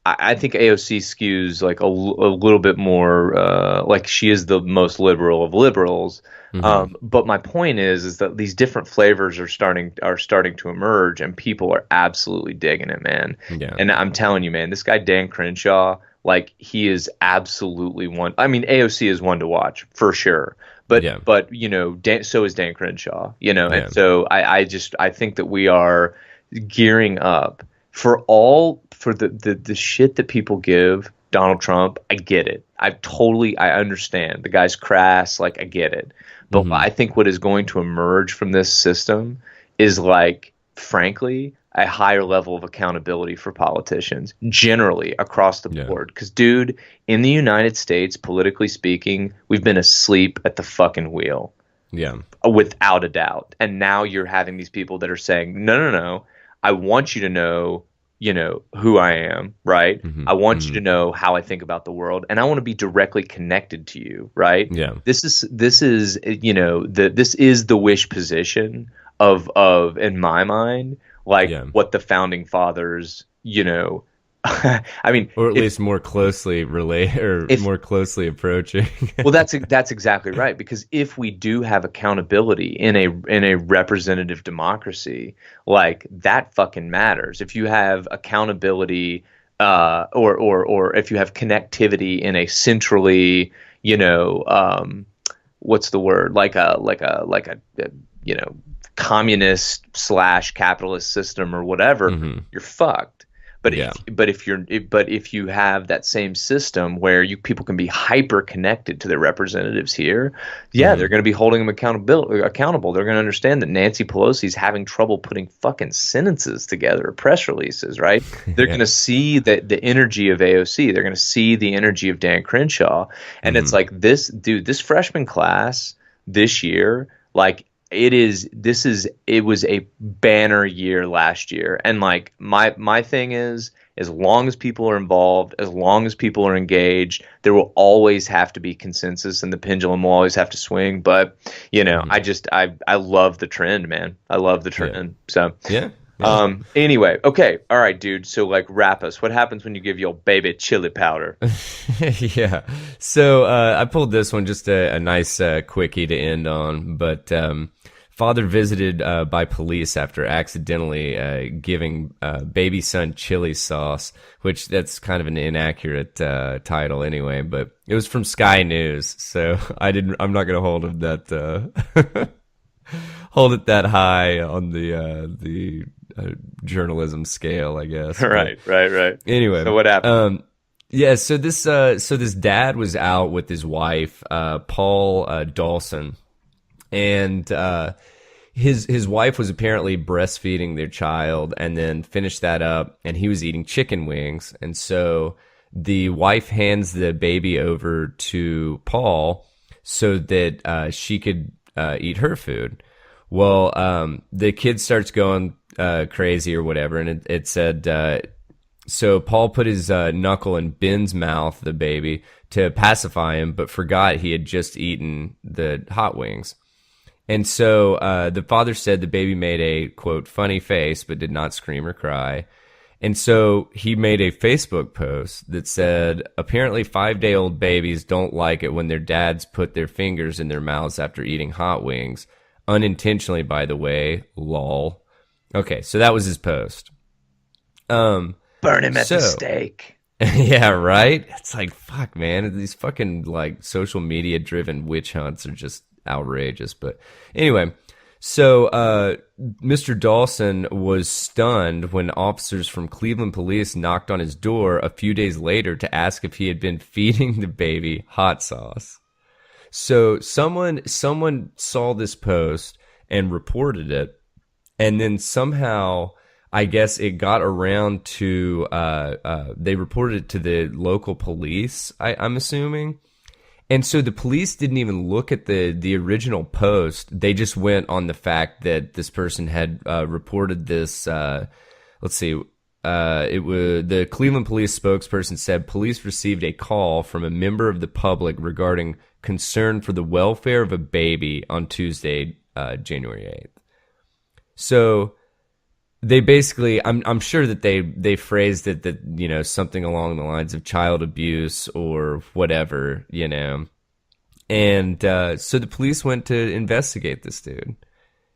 I think AOC skews like a little bit more like she is the most liberal of liberals. But my point is that these different flavors are starting to emerge, and people are absolutely digging it, man. Yeah. And I'm telling you, man, this guy Dan Crenshaw, like, he is absolutely one. I mean, AOC is one to watch for sure. But so is Dan Crenshaw. And so I think that we are gearing up for the shit that people give Donald Trump. I get it. I understand. The guy's crass. Like, I get it. But I think what is going to emerge from this system is, like, frankly, a higher level of accountability for politicians generally across the board. Because, dude, in the United States, politically speaking, we've been asleep at the fucking wheel. Yeah. Without a doubt. And now you're having these people that are saying, no, I want you to know, who I am, right? I want you to know how I think about the world, and I want to be directly connected to you, right? Yeah. This is this is the wish position of in my mind, like what the founding fathers, I mean, or at least more closely relate or more closely approaching. Well, that's exactly right. Because if we do have accountability in a representative democracy, like, that fucking matters. If you have accountability, or if you have connectivity in a centrally, what's the word? Like a communist / capitalist system or whatever, you're fucked. But if you have that same system where people can be hyper connected to their representatives here, they're going to be holding them accountable. They're going to understand that Nancy Pelosi's having trouble putting fucking sentences together, press releases, right? They're going to see the energy of AOC. They're going to see the energy of Dan Crenshaw, and it's like, this freshman class this year, like, it was a banner year last year. And, like, my thing is, as long as people are involved, as long as people are engaged, there will always have to be consensus, and the pendulum will always have to swing. But, I love the trend, man. I love the trend. So anyway, okay, all right, dude. So, like, wrap us. What happens when you give your baby chili powder? So I pulled this one, just a nice quickie to end on. But Father visited by police after accidentally giving baby son chili sauce, which that's kind of an inaccurate title anyway, but it was from Sky News, so I'm not going to hold it that hold it that high on the journalism scale, I guess. Right. Anyway, so what happened? Yeah, so this dad was out with his wife, Paul Dawson. And his wife was apparently breastfeeding their child and then finished that up, and he was eating chicken wings. And so the wife hands the baby over to Paul so that she could eat her food. Well, the kid starts going crazy or whatever, and it said, so Paul put his knuckle in Ben's mouth, the baby, to pacify him, but forgot he had just eaten the hot wings. And so the father said the baby made a, quote, funny face, but did not scream or cry. And so he made a Facebook post that said, apparently 5-day-old babies don't like it when their dads put their fingers in their mouths after eating hot wings. Unintentionally, by the way, lol. Okay, so that was his post. Burn him at the stake. Yeah, right? It's like, fuck, man. These fucking, like, social media-driven witch hunts are just outrageous. But anyway, so Mr. Dawson was stunned when officers from Cleveland police knocked on his door a few days later to ask if he had been feeding the baby hot sauce. So someone saw this post and reported it, and then somehow, I guess it got around to they reported it to the local police, I'm assuming. And so the police didn't even look at the original post. They just went on the fact that this person had reported this. Let's see. It was the Cleveland police spokesperson said police received a call from a member of the public regarding concern for the welfare of a baby on Tuesday, January 8th. So they basically, I'm sure that they phrased it that, you know, something along the lines of child abuse or whatever, you know. And so the police went to investigate this dude.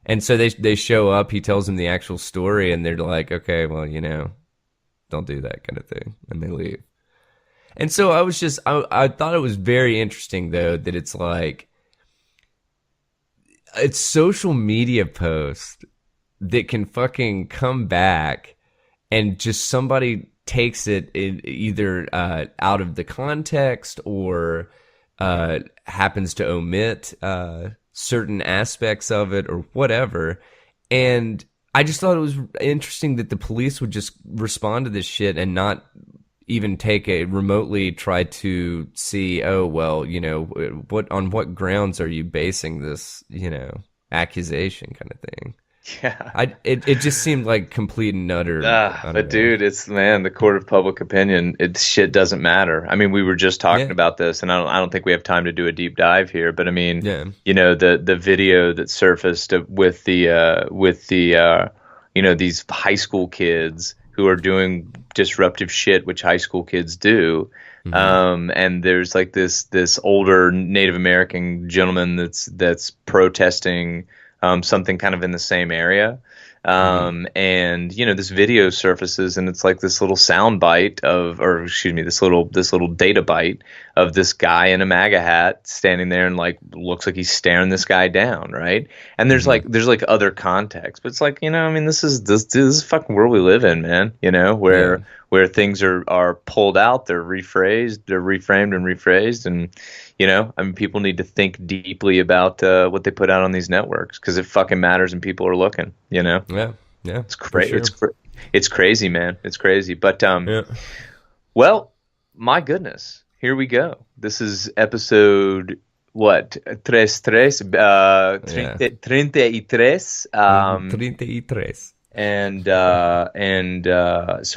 And so they show up, he tells them the actual story, and they're like, okay, well, you know, don't do that kind of thing. And they leave. And so I thought it was very interesting, though, that it's like, it's social media posts that can fucking come back and just somebody takes it either out of the context or happens to omit certain aspects of it or whatever. And I just thought it was interesting that the police would just respond to this shit and not even remotely try to see, oh, well, you know, on what grounds are you basing this, you know, accusation kind of thing. Yeah, it just seemed like complete and utter. But dude, it's the court of public opinion. Shit doesn't matter. I mean, we were just talking about this, and I don't think we have time to do a deep dive here. But I mean, you know, the video that surfaced with the you know, these high school kids who are doing disruptive shit, which high school kids do. Mm-hmm. And there's like this older Native American gentleman that's protesting something kind of in the same area. And you know, this video surfaces, and it's like this little sound bite this little data bite of this guy in a MAGA hat standing there and like looks like he's staring this guy down, right? And there's like other context, but it's like, you know, I mean, this is fucking world we live in, man. You know, where things are pulled out, they're rephrased, they're reframed and rephrased, and you know, I mean, people need to think deeply about what they put out on these networks because it fucking matters and people are looking, you know? Yeah. It's crazy. Sure. It's crazy, man. It's crazy. But, well, my goodness, here we go. This is episode, what? 33? 33. 33. And so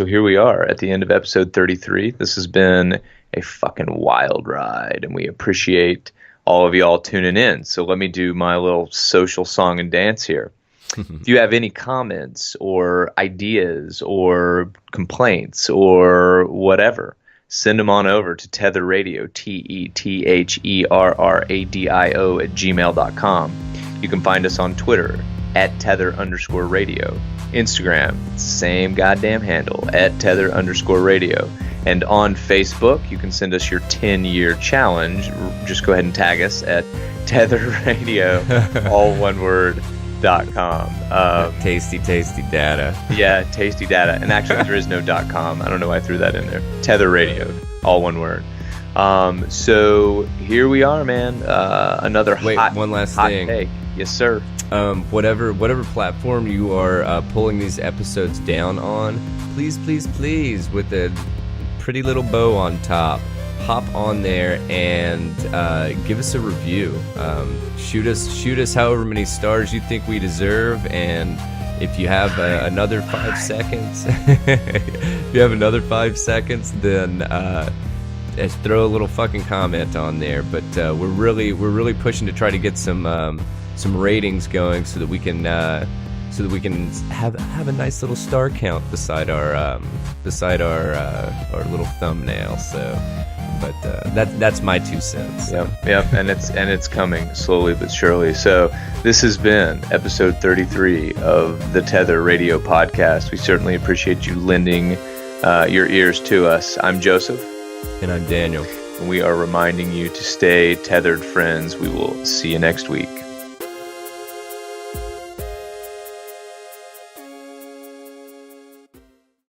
here we are at the end of episode 33. This has been a fucking wild ride, and we appreciate all of y'all tuning in. So let me do my little social song and dance here. If you have any comments or ideas or complaints or whatever, send them on over to Tether Radio, TETHERRADIO @gmail.com. You can find us on Twitter at Tether_radio. Instagram, same goddamn handle, at Tether_radio. And on Facebook, you can send us your 10-year challenge. Just go ahead and tag us at Tether Radio, all one word, .com. Tasty data. Yeah, tasty data. And actually, there is no .com. I don't know why I threw that in there. Tether Radio, all one word. So here we are, man. Another one last thing. Take. Yes, sir. Whatever platform you are pulling these episodes down on, please, with a pretty little bow on top, hop on there and give us a review. Shoot us however many stars you think we deserve, and if you have another 5 seconds, then throw a little fucking comment on there. But we're really pushing to try to get some ratings going so that we can have a nice little star count beside our little thumbnail. So, but that's my 2 cents. Yep, and it's coming slowly but surely. So this has been episode 33 of the Tether Radio Podcast. We certainly appreciate you lending your ears to us. I'm Joseph. And I'm Daniel. And we are reminding you to stay tethered, friends. We will see you next week.